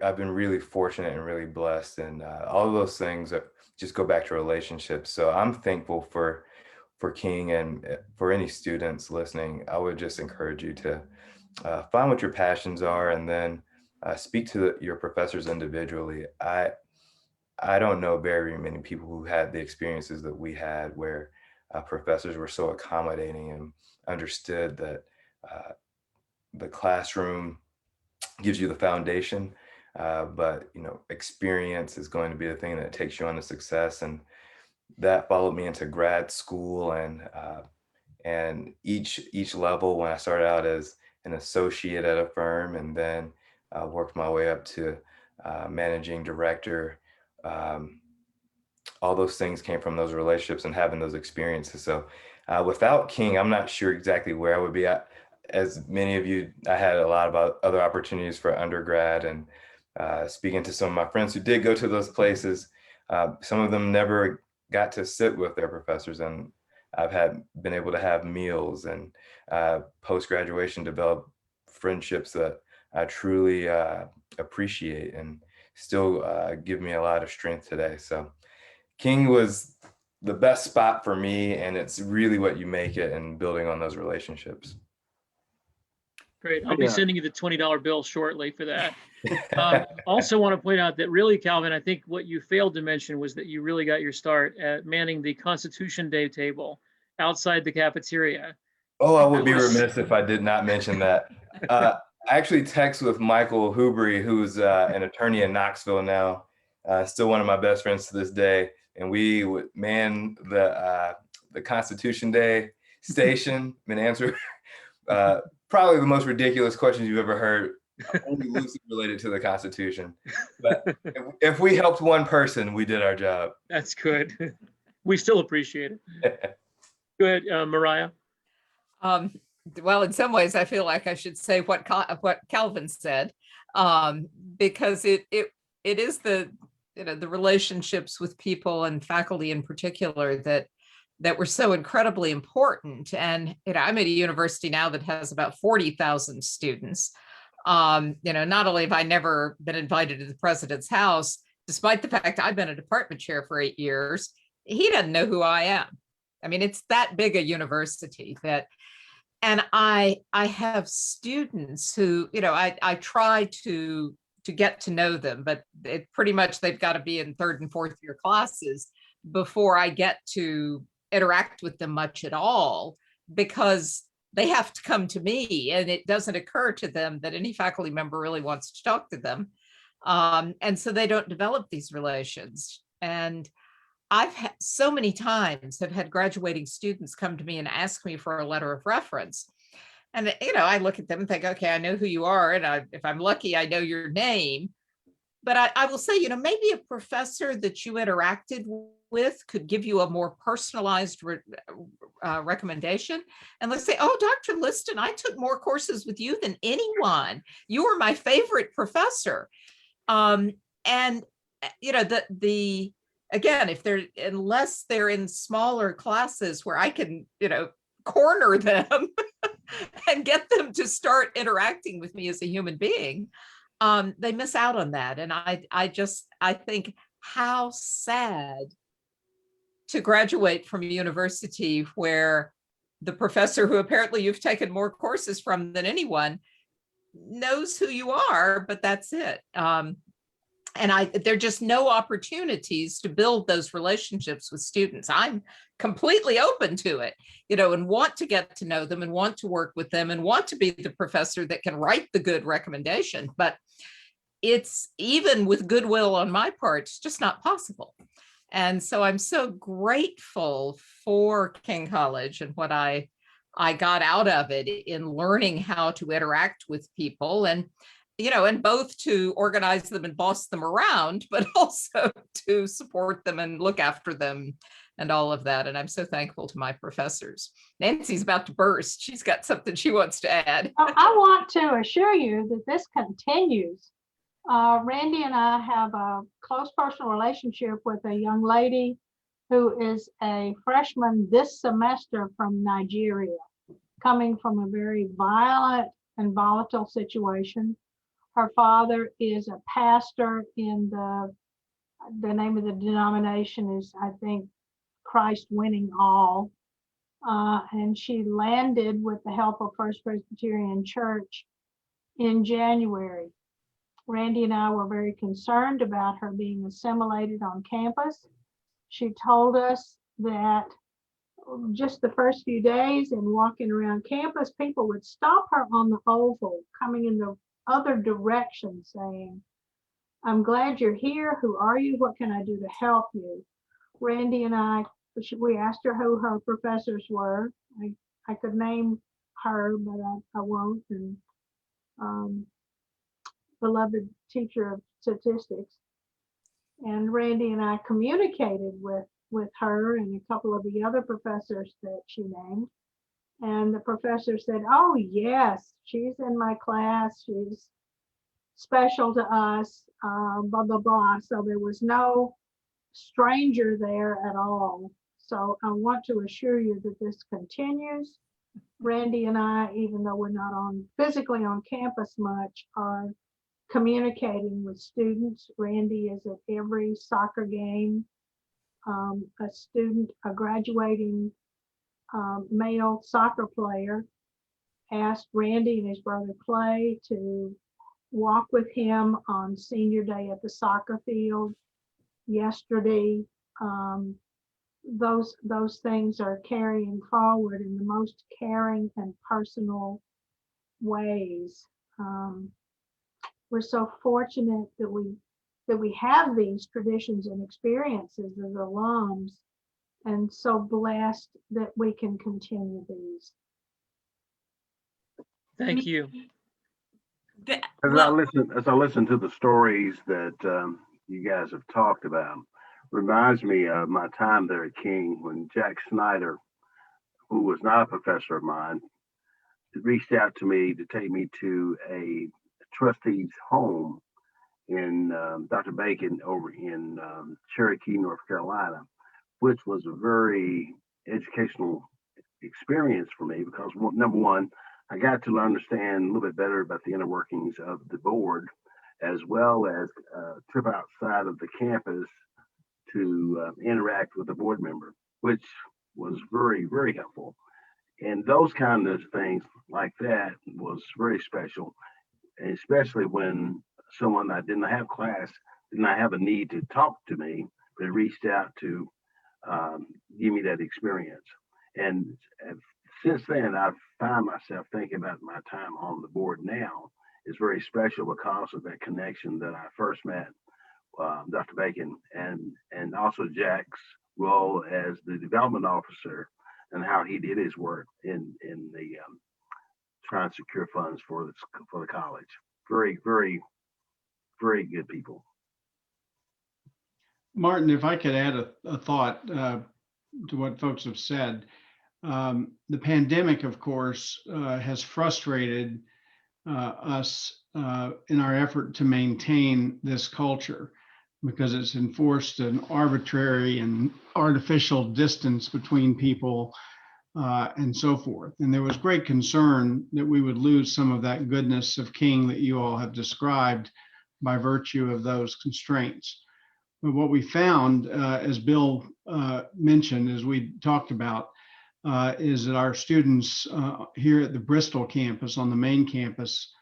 I've been really fortunate and really blessed, and all of those things just go back to relationships. So I'm thankful for King, and for any students listening, I would just encourage you to find what your passions are, and then speak to your professors individually. I don't know very many people who had the experiences that we had, where professors were so accommodating and understood that the classroom gives you the foundation, but experience is going to be the thing that takes you on to success. And that followed me into grad school, and each level, when I started out as an associate at a firm, and then worked my way up to managing director. All those things came from those relationships and having those experiences. So without King, I'm not sure exactly where I would be. As many of you, I had a lot of other opportunities for undergrad, and speaking to some of my friends who did go to those places, Some of them never got to sit with their professors, and I've been able to have meals and post-graduation develop friendships that I truly appreciate and still give me a lot of strength today. So King was the best spot for me, and it's really what you make it and building on those relationships. Great. I'll be Yeah. sending you the $20 bill shortly for that. Also want to point out that really, Calvin, I think what you failed to mention was that you really got your start at manning the Constitution Day table outside the cafeteria. Oh, I would be remiss if I did not mention that. I actually text with Michael Hubry, who's an attorney in Knoxville now, still one of my best friends to this day. And we would man the Constitution Day station and answer probably the most ridiculous questions you've ever heard, only loosely related to the Constitution. But if we helped one person, we did our job. That's good. We still appreciate it. Good, Mariah. Well, in some ways, I feel like I should say what Calvin said, because it is the relationships with people and faculty in particular that were so incredibly important. And I'm at a university now that has about 40,000 students. Not only have I never been invited to the president's house, despite the fact I've been a department chair for 8 years, he doesn't know who I am. I mean, it's that big a university and I have students who, I try to get to know them, but pretty much they've got to be in 3rd and 4th year classes before I get to interact with them much at all, because they have to come to me, and it doesn't occur to them that any faculty member really wants to talk to them. And so they don't develop these relations. And I've had so many times have had graduating students come to me and ask me for a letter of reference. And, I look at them and think, okay, I know who you are. And if I'm lucky, I know your name. But I will say, maybe a professor that you interacted with could give you a more personalized recommendation. And let's say, oh, Dr. Liston, I took more courses with you than anyone. You were my favorite professor. And, again, unless they're in smaller classes where I can, corner them and get them to start interacting with me as a human being, they miss out on that. And I think how sad to graduate from a university where the professor who apparently you've taken more courses from than anyone knows who you are, but that's it. And there are just no opportunities to build those relationships with students. I'm completely open to it, and want to get to know them and want to work with them and want to be the professor that can write the good recommendation. But it's, even with goodwill on my part, it's just not possible. And so I'm so grateful for King College and what I got out of it in learning how to interact with people, and both to organize them and boss them around, but also to support them and look after them and all of that. And I'm so thankful to my professors. Nancy's about to burst. She's got something she wants to add. I want to assure you that this continues. Randy and I have a close personal relationship with a young lady who is a freshman this semester from Nigeria, coming from a very violent and volatile situation. Her father is a pastor in the name of the denomination is, I think, Christ Winning All. And she landed with the help of First Presbyterian Church in January. Randy and I were very concerned about her being assimilated on campus. She told us that just the first few days and walking around campus, people would stop her on the oval, coming in the other direction, saying, "I'm glad you're here. Who are you? What can I do to help you?" Randy and I, we asked her who her professors were. I could name her, but I won't. And beloved teacher of statistics. And Randy and I communicated with her and a couple of the other professors that she named. And the professor said, "Oh, yes, she's in my class. She's special to us, blah, blah, blah." So there was no stranger there at all. So I want to assure you that this continues. Randy and I, even though we're not physically on campus much, are communicating with students. Randy is at every soccer game. A graduating male soccer player asked Randy and his brother Clay to walk with him on senior day at the soccer field yesterday. Those things are carrying forward in the most caring and personal ways. We're so fortunate that we have these traditions and experiences as alums, and so blessed that we can continue these. Thank you. As I listen to the stories that you guys have talked about, reminds me of my time there at King when Jack Snyder, who was not a professor of mine, reached out to me to take me to a trustee's home in Dr. Bacon over in Cherokee, North Carolina, which was a very educational experience for me because, number one, I got to understand a little bit better about the inner workings of the board, as well as a trip outside of the campus to interact with the board member, which was very, very helpful. And those kind of things like that was very special, especially when someone I didn't have class, did not have a need to talk to me, but reached out to give me that experience. And since then, I've found myself thinking about my time on the board now is very special because of that connection that I first met Dr. Bacon and also Jack's role as the development officer and how he did his work in the trying to secure funds for the college. Very, very, very good people. Martin, if I could add a thought to what folks have said. The pandemic, of course, has frustrated us in our effort to maintain this culture because it's enforced an arbitrary and artificial distance between people and so forth. And there was great concern that we would lose some of that goodness of King that you all have described by virtue of those constraints. But what we found, as Bill mentioned, as we talked about, is that our students here at the Bristol campus, on the main campus,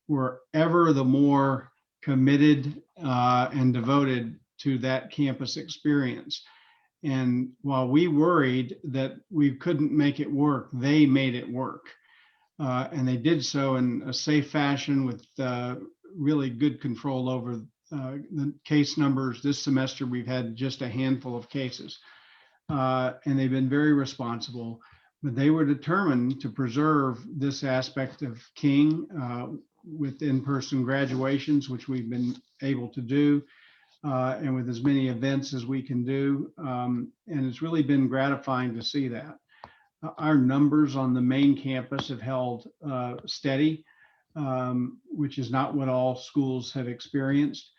were ever the more committed and devoted to that campus experience. And while we worried that we couldn't make it work, they made it work. And they did so in a safe fashion with really good control over the case numbers. This semester, we've had just a handful of cases. And they've been very responsible, but they were determined to preserve this aspect of King with in-person graduations, which we've been able to do, and with as many events as we can do. And it's really been gratifying to see that. Our numbers on the main campus have held steady, which is not what all schools have experienced.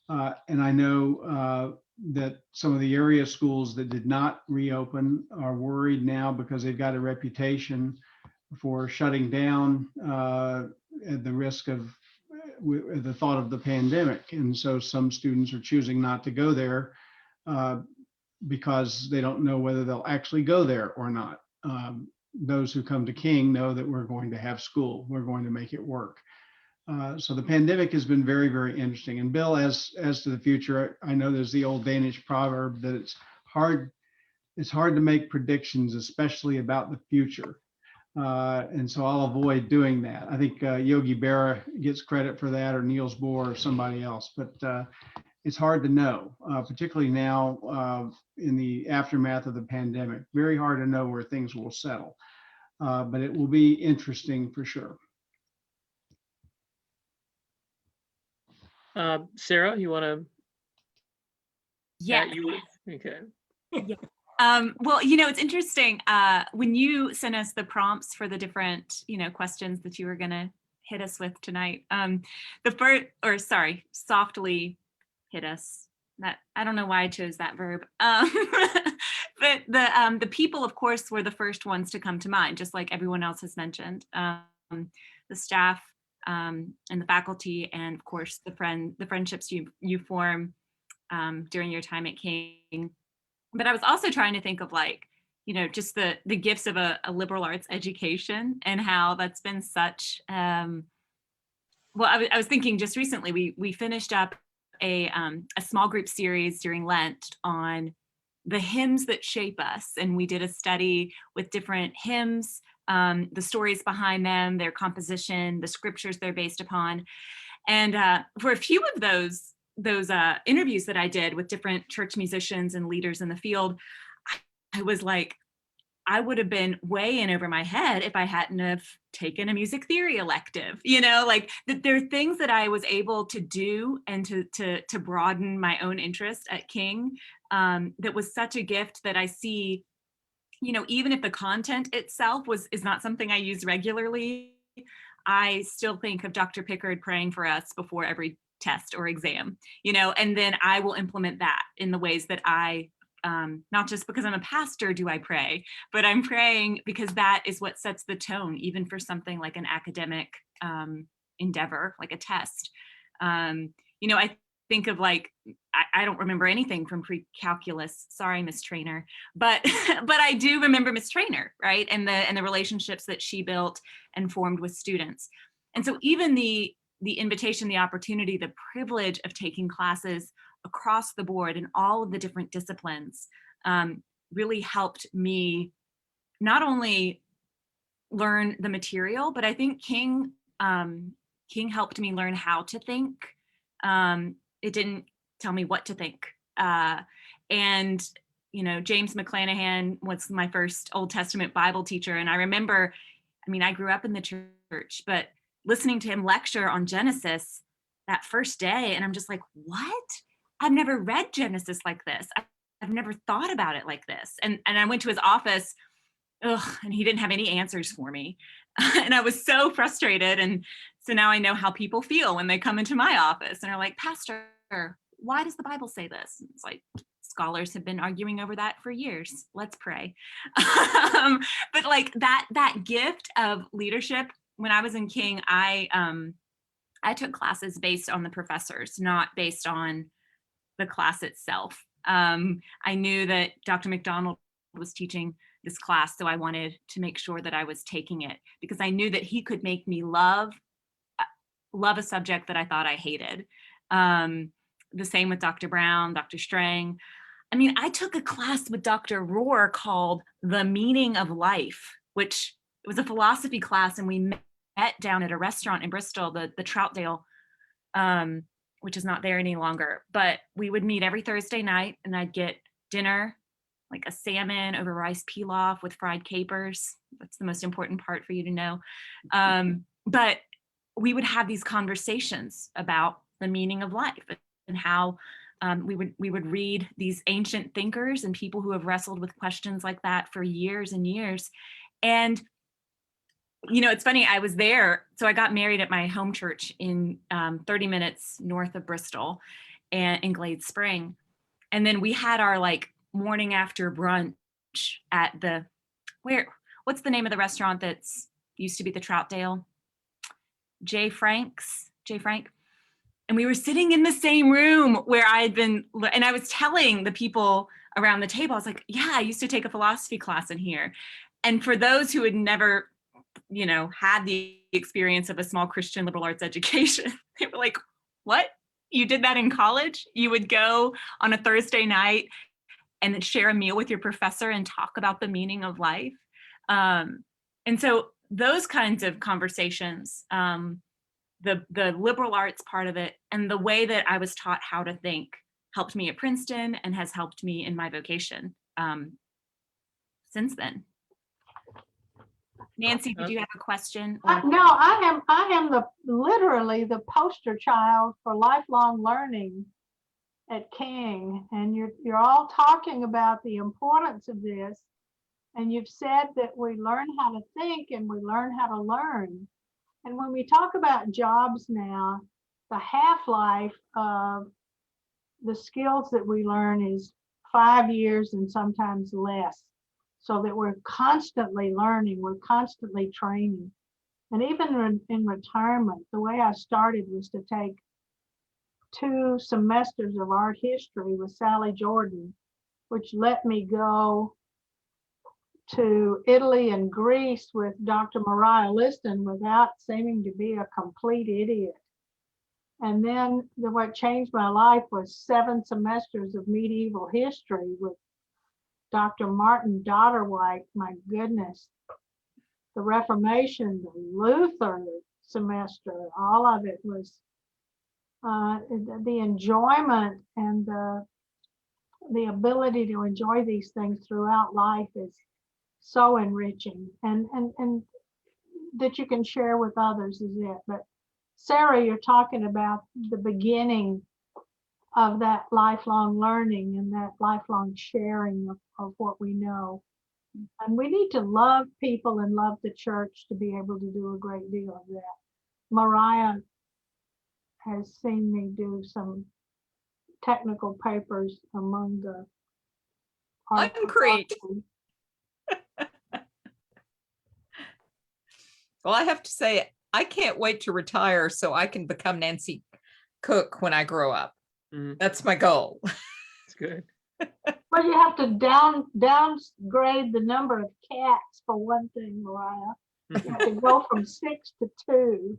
And I know that some of the area schools that did not reopen are worried now because they've got a reputation for shutting down at the risk of the thought of the pandemic. And so some students are choosing not to go there because they don't know whether they'll actually go there or not. Those who come to King know that we're going to have school. We're going to make it work. So the pandemic has been very, very interesting. And Bill, as to the future, I know there's the old Danish proverb that it's hard to make predictions, especially about the future. And so I'll avoid doing that. I think Yogi Berra gets credit for that, or Niels Bohr, or somebody else, but it's hard to know, particularly now in the aftermath of the pandemic. Very hard to know where things will settle, but it will be interesting for sure. Sarah, you want to? Yeah. Okay. Well, it's interesting. When you sent us the prompts for the different, questions that you were going to hit us with tonight, softly hit us that, I don't know why I chose that verb. But the people, of course, were the first ones to come to mind, just like everyone else has mentioned. The staff and the faculty, and of course the friendships you form during your time at King. But I was also trying to think of, like, you know, just the gifts of a liberal arts education, and how that's been such well, I was thinking just recently, we finished up a small group series during Lent on the hymns that shape us. And we did a study with different hymns, the stories behind them, their composition, the scriptures they're based upon. And for a few of those interviews that I did with different church musicians and leaders in the field, I was like, I would have been way in over my head if I hadn't have taken a music theory elective, you know, like there are things that I was able to do and to broaden my own interest at King. That was such a gift that I see, you know, even if the content itself is not something I use regularly, I still think of Dr. Pickard praying for us before every test or exam, you know, and then I will implement that in the ways that I not just because I'm a pastor do I pray, but I'm praying because that is what sets the tone, even for something like an academic endeavor, like a test. You know, I think of, like, I don't remember anything from pre-calculus. Sorry, Miss Trainer, but I do remember Miss Trainer, right? And the relationships that she built and formed with students. And so even the invitation, the opportunity, the privilege of taking classes across the board in all of the different disciplines really helped me not only learn the material, but I think King helped me learn how to think. It didn't tell me what to think. And, you know, James McClanahan was my first Old Testament Bible teacher. And I remember, I mean, I grew up in the church, but listening to him lecture on Genesis that first day, and I'm just like, what? I've never read Genesis like this. I've never thought about it like this. And I went to his office, and he didn't have any answers for me. And I was so frustrated. And so now I know how people feel when they come into my office and are like, Pastor, why does the Bible say this? And it's like, scholars have been arguing over that for years. Let's pray. But like that gift of leadership, when I was in King, I took classes based on the professors, not based on the class itself. I knew that Dr. McDonald was teaching this class, so I wanted to make sure that I was taking it because I knew that he could make me love a subject that I thought I hated. The same with Dr. Brown, Dr. Strang. I mean, I took a class with Dr. Rohr called The Meaning of Life, which was a philosophy class, and we met down at a restaurant in Bristol, the Troutdale, which is not there any longer. But we would meet every Thursday night, and I'd get dinner, like a salmon over rice pilaf with fried capers. That's the most important part for you to know. But we would have these conversations about the meaning of life and how we would read these ancient thinkers and people who have wrestled with questions like that for years and years. And you know, it's funny, I was there. So I got married at my home church in 30 minutes north of Bristol and in Glade Spring. And then we had our like morning after brunch at what's the name of the restaurant that's used to be the Troutdale? J. Frank. And we were sitting in the same room where I had been, and I was telling the people around the table, I was like, yeah, I used to take a philosophy class in here. And for those who had never, you know, had the experience of a small Christian liberal arts education, they were like, what? You did that in college? You would go on a Thursday night and then share a meal with your professor and talk about the meaning of life. And so those kinds of conversations, the liberal arts part of it and the way that I was taught how to think helped me at Princeton and has helped me in my vocation since then. Nancy, did you have a question? No, I am literally the poster child for lifelong learning at King, and you're all talking about the importance of this, and you've said that we learn how to think and we learn how to learn. And when we talk about jobs now, the half-life of the skills that we learn is 5 years and sometimes less, so that we're constantly learning, we're constantly training. And even in retirement, the way I started was to take 2 semesters of art history with Sally Jordan, which let me go to Italy and Greece with Dr. Mariah Liston without seeming to be a complete idiot. And then what changed my life was 7 semesters of medieval history with Dr. Martin Dodderwhite. My goodness, the Reformation, the Luther semester, all of it was the enjoyment and the ability to enjoy these things throughout life is so enriching, and that you can share with others is it. But Sarah, you're talking about the beginning of that lifelong learning and that lifelong sharing of what we know. And we need to love people and love the church to be able to do a great deal of that. Mariah has seen me do some technical papers among the art Concrete. profession. Well, I have to say, I can't wait to retire so I can become Nancy Cook when I grow up. That's my goal. That's good. Well, you have to downgrade the number of cats for one thing, Mariah. You have to go from 6 to 2.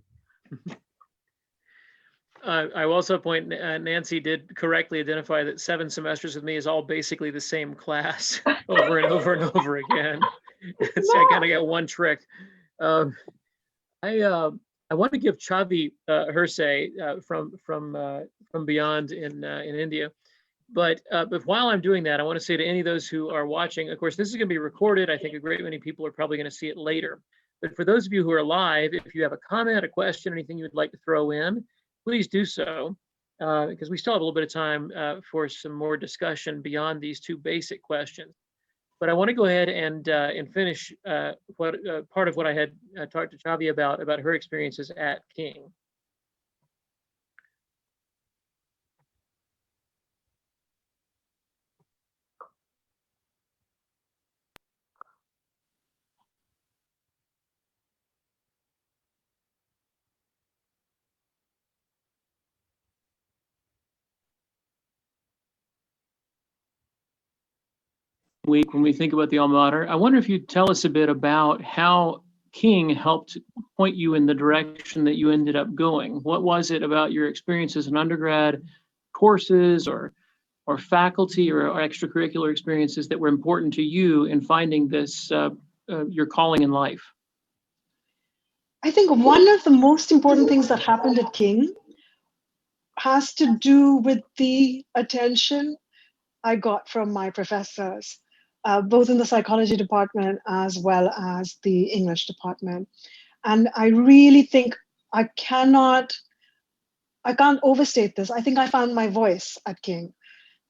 I will also point, Nancy did correctly identify that 7 semesters with me is all basically the same class over and over and over again. So I kind of got one trick. I want to give Chavi her say from beyond in India. But while I'm doing that, I want to say to any of those who are watching, of course, this is going to be recorded. I think a great many people are probably going to see it later. But for those of you who are live, if you have a comment, a question, anything you would like to throw in, please do so, because we still have a little bit of time for some more discussion beyond these 2 basic questions. But I want to go ahead and finish part of what I had talked to Chavi about her experiences at King. Week when we think about the alma mater, I wonder if you'd tell us a bit about how King helped point you in the direction that you ended up going. What was it about your experience as an undergrad, courses or faculty or extracurricular experiences that were important to you in finding this your calling in life? I think one of the most important things that happened at King has to do with the attention I got from my professors, both in the psychology department as well as the English department. And I really think I can't overstate this. I think I found my voice at King.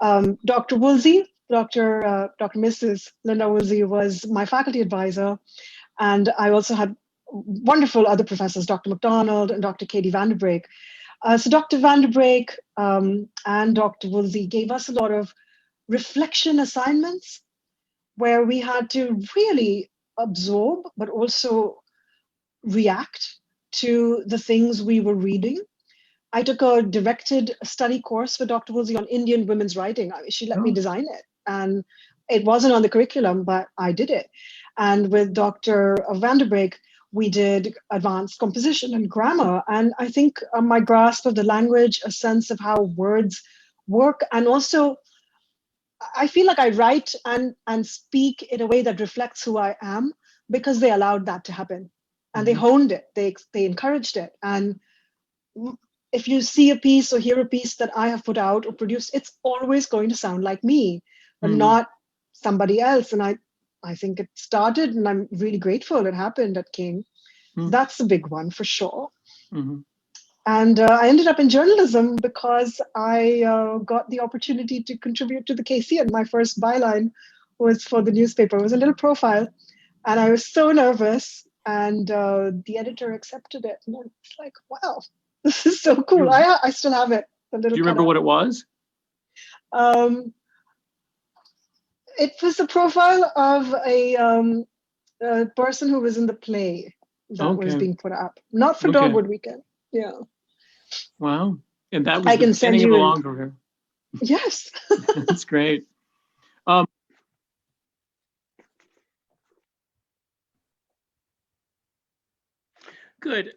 Dr. Woolsey, Dr. Mrs. Linda Woolsey was my faculty advisor. And I also had wonderful other professors, Dr. McDonald and Dr. Katie Vanderbrake. So Dr. Vanderbrake and Dr. Woolsey gave us a lot of reflection assignments where we had to really absorb, but also react to the things we were reading. I took a directed study course with Dr. Woolsey on Indian women's writing. She let me design it. And it wasn't on the curriculum, but I did it. And with Dr. Vanderbrake, we did advanced composition and grammar. And I think my grasp of the language, a sense of how words work, and also I feel like I write and speak in a way that reflects who I am because they allowed that to happen. And they honed it, they encouraged it. And if you see a piece or hear a piece that I have put out or produced, it's always going to sound like me, but not somebody else. And I think it started, and I'm really grateful it happened at King. That's a big one for sure. And I ended up in journalism because I got the opportunity to contribute to the KC, and my first byline was for the newspaper. It was a little profile, and I was so nervous, and the editor accepted it. And I was like, wow, this is so cool. I still have it. Do you remember what it was? It was the profile of a person who was in the play that was Okay. being put up, not for Okay. Dogwood Weekend. Yeah. Wow. And that was I the can send beginning of you a an- long career. Yes. That's great. Good.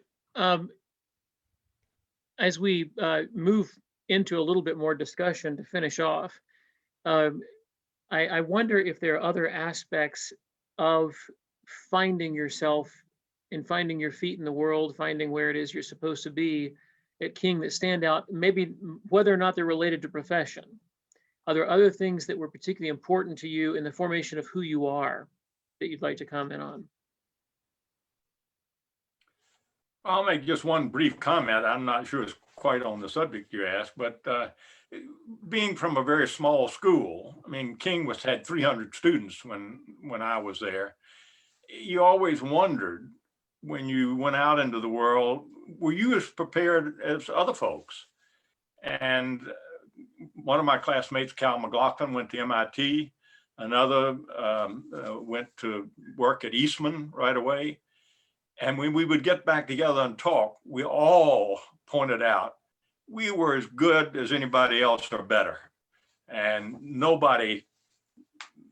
As we move into a little bit more discussion to finish off, I wonder if there are other aspects of finding yourself and finding your feet in the world, finding where it is you're supposed to be at King that stand out, maybe whether or not they're related to profession. Are there other things that were particularly important to you in the formation of who you are that you'd like to comment on? I'll make just one brief comment. I'm not sure it's quite on the subject you asked, but being from a very small school, I mean, King had 300 students when I was there. You always wondered when you went out into the world, were you as prepared as other folks? And one of my classmates, Cal McLaughlin, went to MIT. Another went to work at Eastman right away. And when we would get back together and talk, we all pointed out we were as good as anybody else or better. And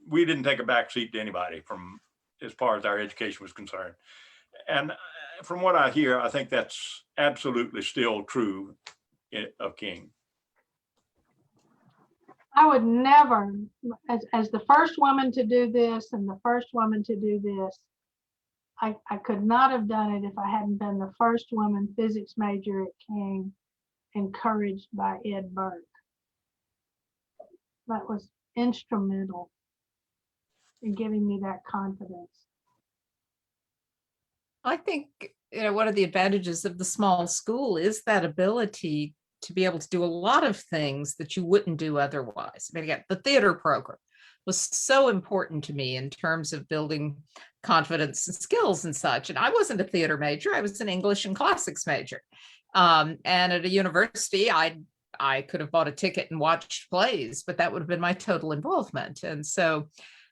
we didn't take a back seat to anybody from as far as our education was concerned. And from what I hear, I think that's absolutely still true of King. I would never, as the first woman to do this and the first woman to do this, I could not have done it if I hadn't been the first woman physics major at King, encouraged by Ed Burke. That was instrumental in giving me that confidence. I think, one of the advantages of the small school is that ability to be able to do a lot of things that you wouldn't do otherwise. I mean, again, the theater program was so important to me in terms of building confidence and skills and such. And I wasn't a theater major, I was an English and classics major. And at a university, I could have bought a ticket and watched plays, but that would have been my total involvement. And so,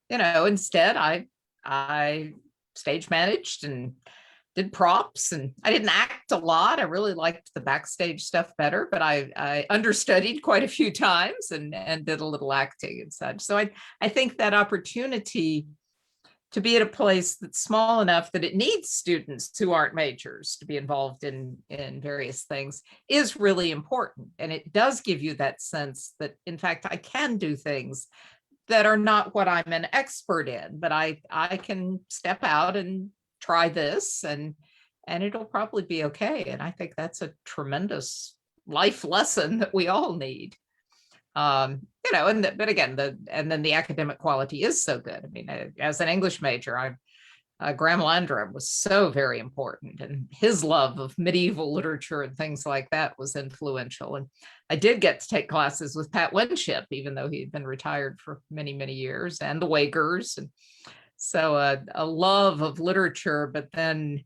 instead I stage managed and did props, and I didn't act a lot. I really liked the backstage stuff better, but I understudied quite a few times and did a little acting and such. So I think that opportunity to be at a place that's small enough that it needs students who aren't majors to be involved in various things is really important. And it does give you that sense that, in fact, I can do things that are not what I'm an expert in, but I can step out and try this and it'll probably be okay. And I think that's a tremendous life lesson that we all need. But again, and then the academic quality is so good. I mean, as an English major, Graham Landrum was so very important, and his love of medieval literature and things like that was influential. And I did get to take classes with Pat Winship, even though he had been retired for many, many years, and the Wakers. And so a love of literature, but then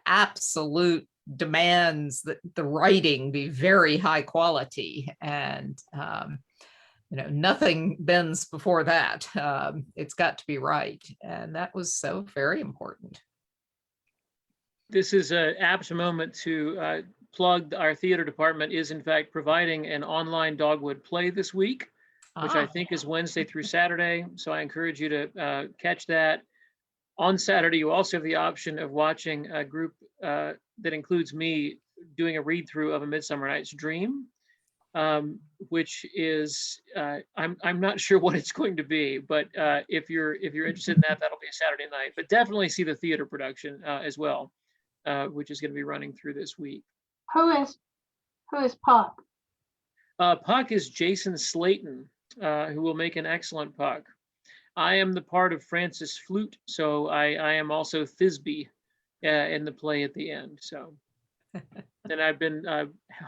absolute demands that the writing be very high quality, and nothing bends before that. It's got to be right, and that was so very important. This is an apt moment to plug. Our theater department is in fact providing an online Dogwood play this week, which I think is Wednesday through Saturday. So I encourage you to catch that. On Saturday, you also have the option of watching a group that includes me doing a read through of A Midsummer Night's Dream, which is I'm not sure what it's going to be, but if you're interested in that, that'll be a Saturday night. But definitely see the theater production as well, which is going to be running through this week. Who is Puck? Puck is Jason Slayton, who will make an excellent Puck. I am the part of Francis Flute, so I am also Thisbe in the play at the end. So, and I've been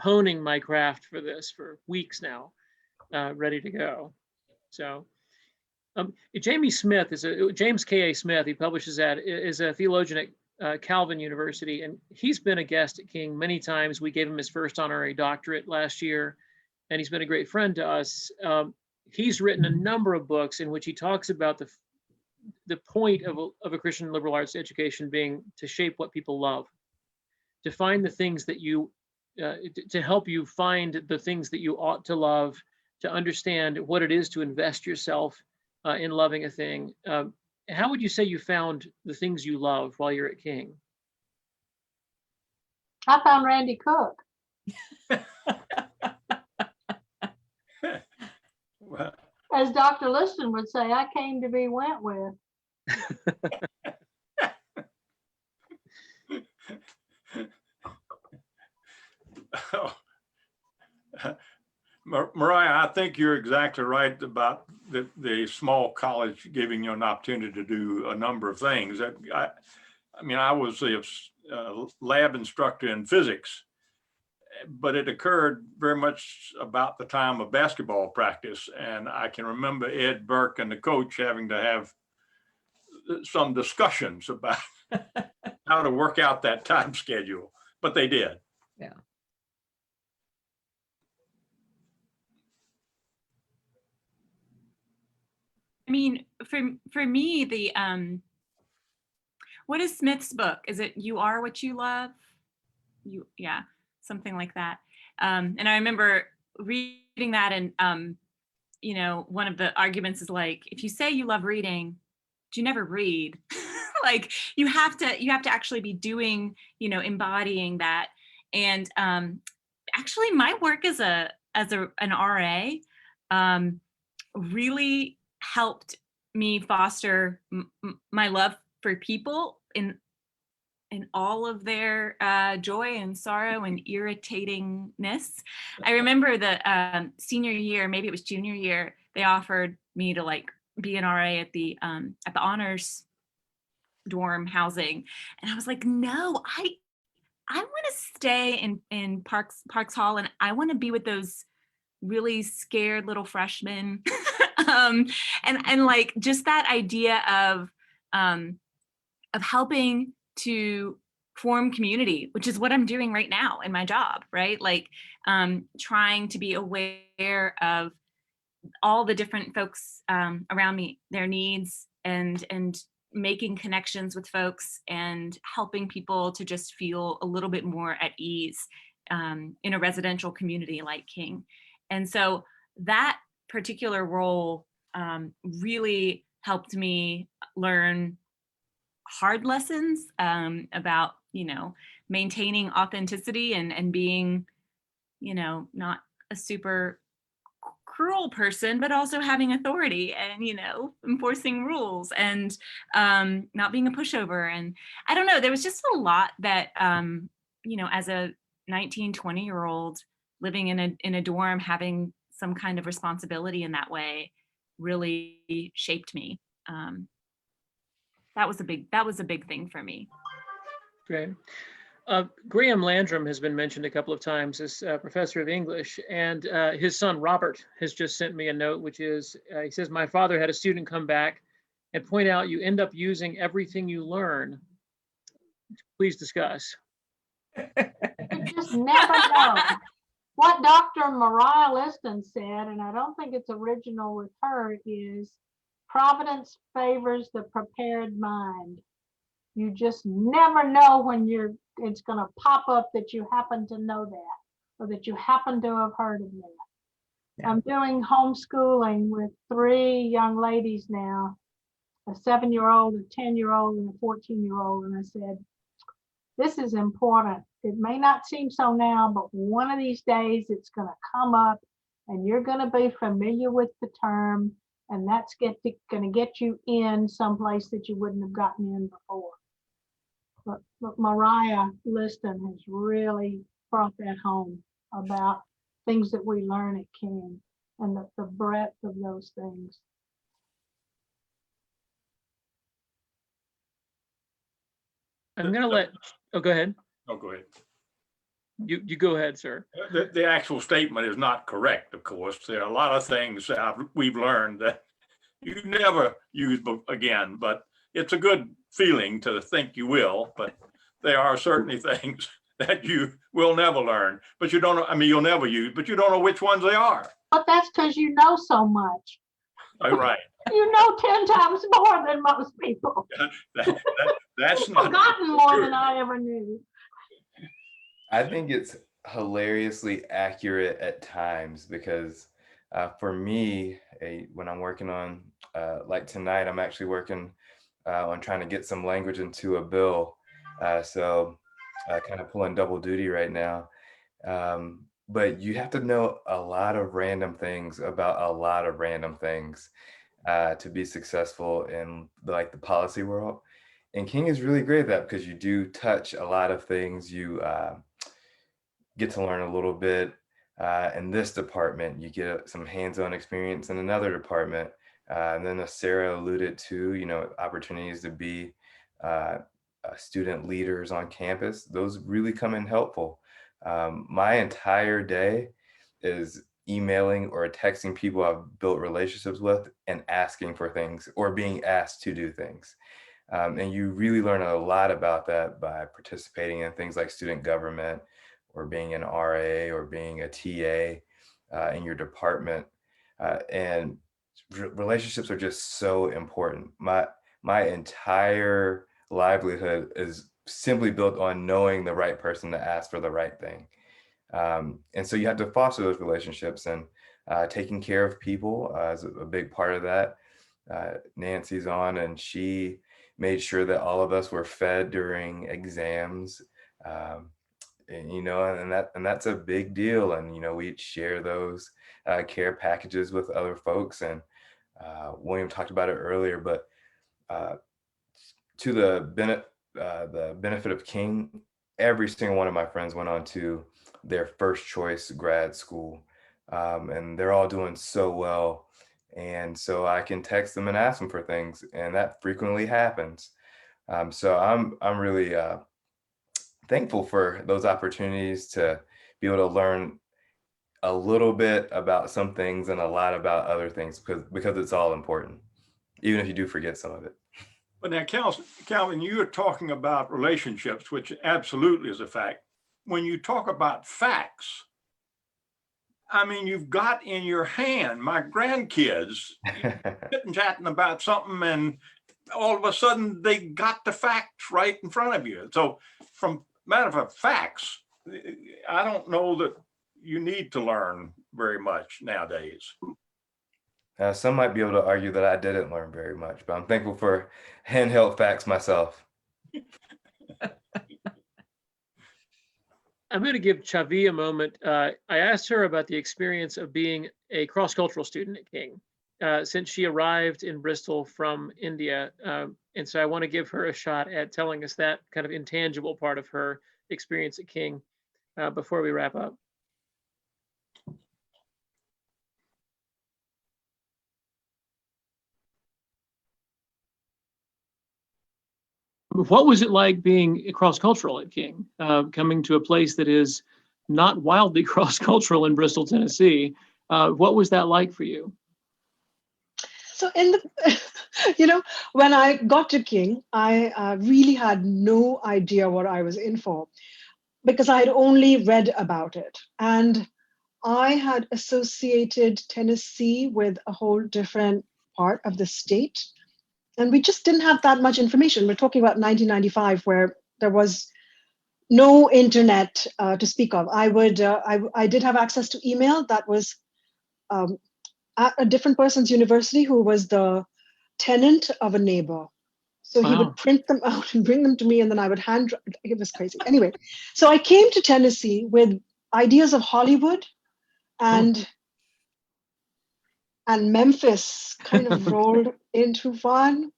honing my craft for this for weeks now, ready to go. So, James K.A. Smith, he publishes that, is a theologian at Calvin University, and he's been a guest at King many times. We gave him his first honorary doctorate last year, and he's been a great friend to us. He's written a number of books in which he talks about the point of a Christian liberal arts education being to shape what people love, to find the things that you, to help you find the things that you ought to love, to understand what it is to invest yourself in loving a thing. How would you say you found the things you love while you're at King? I found Randy Cook. Well, As Dr. Liston would say, I came to be went with. Mariah, I think you're exactly right about the small college giving you an opportunity to do a number of things. I mean, I was a lab instructor in physics, but it occurred very much about the time of basketball practice. And I can remember Ed Burke and the coach having to have some discussions about how to work out that time schedule, but they did. Yeah. I mean, for me, the what is Smith's book? Is it You Are What You Love? Yeah, something like that. And I remember reading that, and you know, one of the arguments is like, if you say you love reading, but you never read, like you have to actually be doing, you know, embodying that. And actually, my work as an RA really helped me foster my love for people in all of their joy and sorrow and irritatingness. I remember the senior year, maybe it was junior year, they offered me to like be an RA at the honors dorm housing, and I was like, no, I want to stay in Parks Hall, and I want to be with those really scared little freshmen. And like just that idea of helping to form community, which is what I'm doing right now in my job, right? Like trying to be aware of all the different folks around me, their needs, and making connections with folks and helping people to just feel a little bit more at ease in a residential community like King. And so that particular role really helped me learn hard lessons about, you know, maintaining authenticity and being, you know, not a super cruel person, but also having authority and, you know, enforcing rules and not being a pushover. And I don't know, there was just a lot that, you know, as a 19, 20-year-old living in a dorm, having some kind of responsibility in that way really shaped me. That was a big thing for me. Great. Graham Landrum has been mentioned a couple of times as professor of English, and his son Robert has just sent me a note, which is, he says, my father had a student come back and point out you end up using everything you learn. Please discuss. You just never know. What Dr. Mariah Liston said, and I don't think it's original with her, is providence favors the prepared mind. You just never know when it's going to pop up that you happen to know that, or that you happen to have heard of that. Yeah. I'm doing homeschooling with 3 young ladies now, a 7-year-old, a 10-year-old, and a 14-year-old. And I said, this is important. It may not seem so now, but one of these days it's going to come up and you're going to be familiar with the term, and that's going to get you in someplace that you wouldn't have gotten in before. But Mariah Liston has really brought that home about things that we learn at King and the breadth of those things. I'm going to let, oh, go ahead. Oh, go ahead. You go ahead, sir. The actual statement is not correct, of course. There are a lot of things we've learned that you never use again, but it's a good feeling to think you will, but there are certainly things that you will never learn, but you don't know, I mean, you'll never use, but you don't know which ones they are. But that's because you know so much. Oh, right. You know 10 times more than most people. That's You've not forgotten more true. than I ever knew. I think it's hilariously accurate at times because for me, when I'm working on, like tonight, I'm actually working on trying to get some language into a bill. So kind of pulling double duty right now. But you have to know a lot of random things about a lot of random things to be successful in like the policy world. And King is really great at that because you do touch a lot of things. You get to learn a little bit in this department. You get some hands-on experience in another department. And then as Sarah alluded to, you know, opportunities to be student leaders on campus. Those really come in helpful. My entire day is emailing or texting people I've built relationships with and asking for things or being asked to do things. And you really learn a lot about that by participating in things like student government or being an RA or being a TA in your department. And relationships are just so important. My entire livelihood is simply built on knowing the right person to ask for the right thing. And so you have to foster those relationships, and taking care of people is a big part of that. Nancy's on, and she made sure that all of us were fed during exams. And, you know, and that's a big deal. And, you know, we'd share those care packages with other folks. And William talked about it earlier, but to the benefit of King, every single one of my friends went on to their first choice grad school, and they're all doing so well. And so I can text them and ask them for things, and that frequently happens. So I'm really thankful for those opportunities to be able to learn a little bit about some things and a lot about other things because it's all important, even if you do forget some of it. But now, Calvin, you are talking about relationships, which absolutely is a fact. When you talk about facts, I mean, you've got in your hand my grandkids sitting chatting about something, and all of a sudden they got the facts right in front of you. So from matter of facts, I don't know that you need to learn very much nowadays. Some might be able to argue that I didn't learn very much, but I'm thankful for handheld facts myself. I'm going to give Chavi a moment. I asked her about the experience of being a cross-cultural student at King since she arrived in Bristol from India. And so I want to give her a shot at telling us that kind of intangible part of her experience at King before we wrap up. What was it like being cross-cultural at King, coming to a place that is not wildly cross-cultural in Bristol, Tennessee? What was that like for you? So when I got to King, I really had no idea what I was in for because I had only read about it. And I had associated Tennessee with a whole different part of the state. And we just didn't have that much information. We're talking about 1995, where there was no internet to speak of. I did have access to email that was at a different person's university who was the tenant of a neighbor. So he would print them out and bring them to me, and then I would it was crazy. Anyway, so I came to Tennessee with ideas of Hollywood and Memphis kind of rolled into one.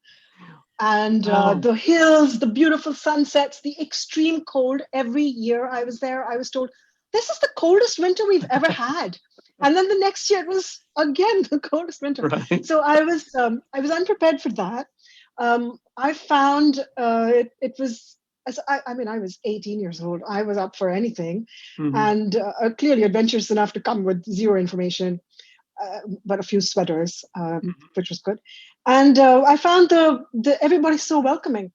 And the hills, the beautiful sunsets, the extreme cold. Every year I was there, I was told, this is the coldest winter we've ever had. And then the next year it was again the coldest winter. Right. So I was unprepared for that. I found it was, I was 18 years old. I was up for anything, and clearly adventurous enough to come with zero information. But a few sweaters, which was good. And I found everybody so welcoming.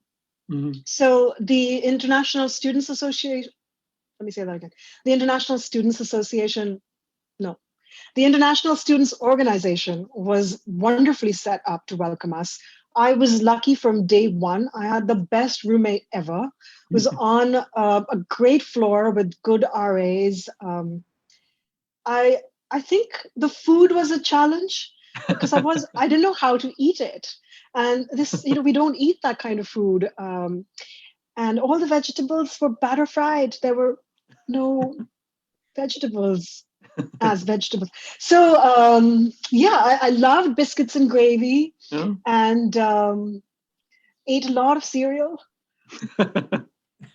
So the International Students Association let me say that again. The International Students Association, no, the International Students Organization was wonderfully set up to welcome us. I was lucky from day one. I had the best roommate ever. Was on a great floor with good RAs. I think the food was a challenge because I didn't know how to eat it. And this, we don't eat that kind of food. And all the vegetables were batter fried. There were no vegetables as vegetables. So yeah, I loved biscuits and gravy and ate a lot of cereal.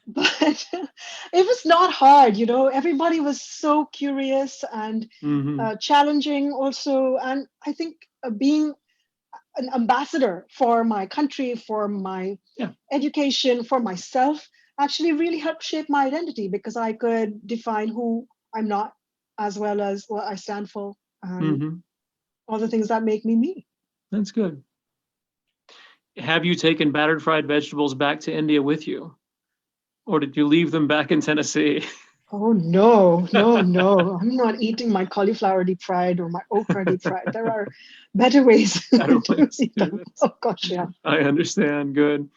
But it was not hard, everybody was so curious and challenging also. And I think being an ambassador for my country, for my education, for myself, actually really helped shape my identity because I could define who I'm not as well as what I stand for and all the things that make me me. That's good. Have you taken battered fried vegetables back to India with you? Or did you leave them back in Tennessee? Oh, no. I'm not eating my cauliflower deep fried or my okra deep fried. There are better ways to eat them. Oh, gosh, yeah. I understand. Good.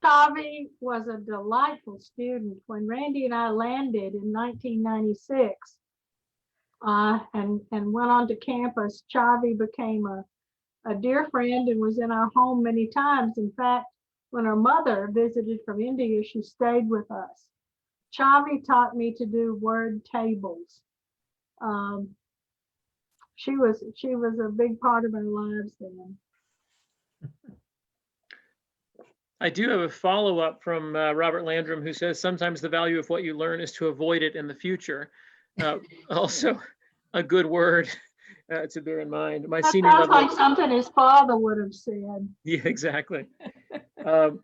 Chavi was a delightful student. When Randy and I landed in 1996 and went onto campus, Chavi became a dear friend and was in our home many times. In fact, when her mother visited from India, she stayed with us. Chavi taught me to do word tables. She was a big part of our lives then. I do have a follow-up from Robert Landrum, who says sometimes the value of what you learn is to avoid it in the future. Also, a good word to bear in mind. My that senior sounds level, like something his father would have said. Yeah, exactly. And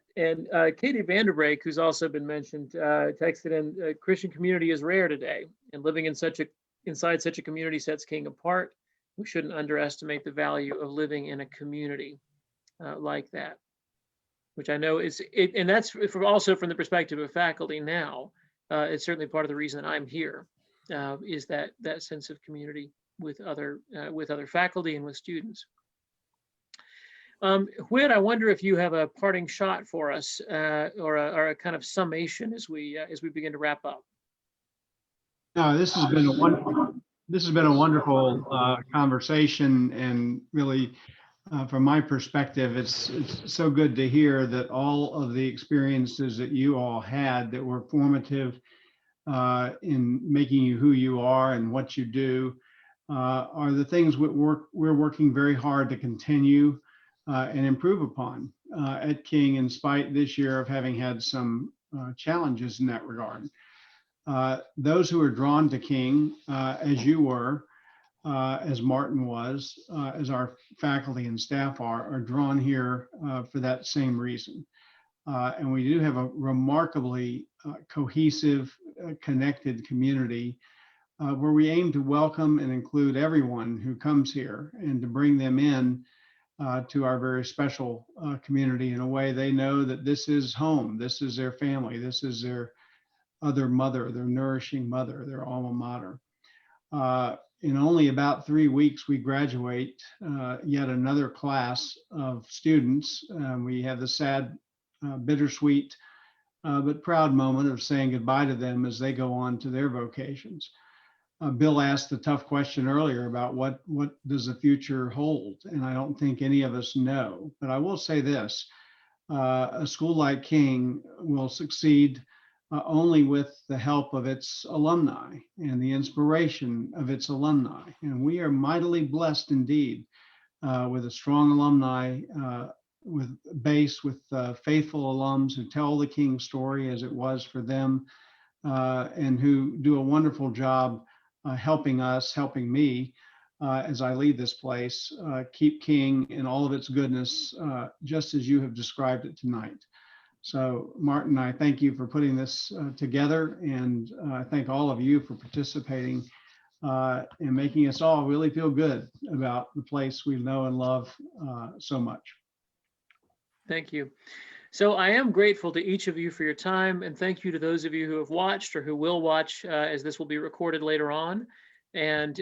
Katie Vanderbrake, who's also been mentioned, texted in, Christian community is rare today, and living inside such a community sets King apart. We shouldn't underestimate the value of living in a community like that, which I know and that's also from the perspective of faculty now. It's certainly part of the reason that I'm here, is that sense of community with other faculty and with students. Whit, I wonder if you have a parting shot for us, or a kind of summation as we begin to wrap up. No, this has been a wonderful conversation, and really, from my perspective, it's so good to hear that all of the experiences that you all had that were formative in making you who you are and what you do are the things we're working very hard to continue and improve upon at King, in spite this year of having had some challenges in that regard. Those who are drawn to King, as you were, as Martin was, as our faculty and staff are drawn here for that same reason. And we do have a remarkably cohesive, connected community where we aim to welcome and include everyone who comes here and to bring them in to our very special community in a way they know that this is home, this is their family, this is their other mother, their nourishing mother, their alma mater. In only about 3 weeks, we graduate yet another class of students. We have the sad, bittersweet, but proud moment of saying goodbye to them as they go on to their vocations. Bill asked the tough question earlier about what does the future hold? And I don't think any of us know, but I will say this, a school like King will succeed only with the help of its alumni and the inspiration of its alumni. And we are mightily blessed indeed with a strong alumni with faithful alums who tell the King story as it was for them and who do a wonderful job helping me as I lead this place, keep King in all of its goodness, just as you have described it tonight. So Martin, I thank you for putting this together, and I thank all of you for participating and making us all really feel good about the place we know and love so much. Thank you. So I am grateful to each of you for your time, and thank you to those of you who have watched or who will watch as this will be recorded later on. And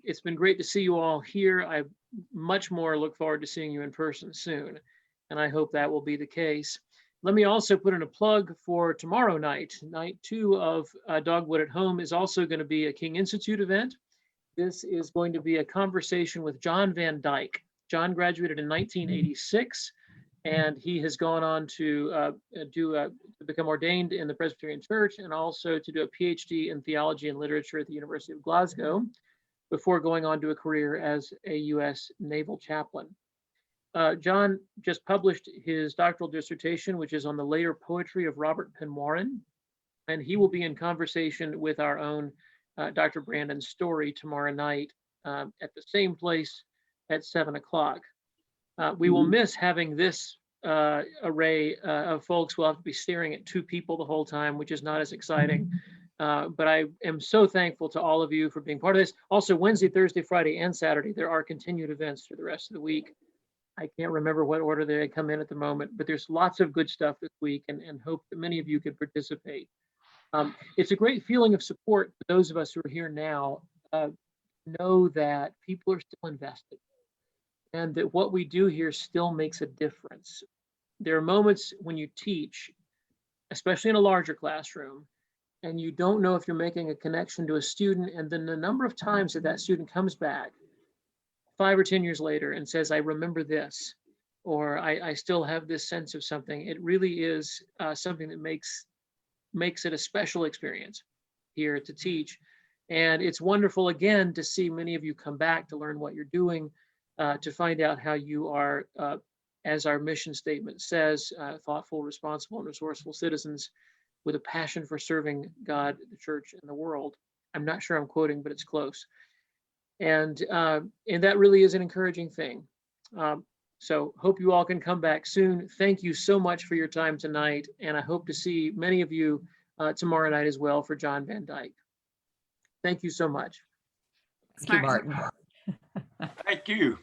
it's been great to see you all here. I much more look forward to seeing you in person soon, and I hope that will be the case. Let me also put in a plug for tomorrow night. Night 2 of Dogwood at Home is also going to be a King Institute event. This is going to be a conversation with John Van Dyke. John graduated in 1986. And he has gone on to become ordained in the Presbyterian Church and also to do a PhD in theology and literature at the University of Glasgow before going on to a career as a U.S. naval chaplain. John just published his doctoral dissertation, which is on the later poetry of Robert Penn Warren, and he will be in conversation with our own Dr. Brandon Story tomorrow night at the same place at 7 o'clock. We will miss having this array of folks. We'll have to be staring at 2 people the whole time, which is not as exciting. But I am so thankful to all of you for being part of this. Also, Wednesday, Thursday, Friday, and Saturday, there are continued events through the rest of the week. I can't remember what order they come in at the moment, but there's lots of good stuff this week, and hope that many of you could participate. It's a great feeling of support for those of us who are here now. Know that people are still invested, and that what we do here still makes a difference. There are moments when you teach, especially in a larger classroom, and you don't know if you're making a connection to a student, and then the number of times that that student comes back 5 or 10 years later and says, I remember this, or I still have this sense of something. It really is something that makes it a special experience here to teach. And it's wonderful again to see many of you come back to learn what you're doing, to find out how you are, as our mission statement says, thoughtful, responsible, and resourceful citizens with a passion for serving God, the church, and the world. I'm not sure I'm quoting, but it's close. And that really is an encouraging thing. So hope you all can come back soon. Thank you so much for your time tonight. And I hope to see many of you tomorrow night as well for John Van Dyke. Thank you so much. Thank you, Martin. Thank you.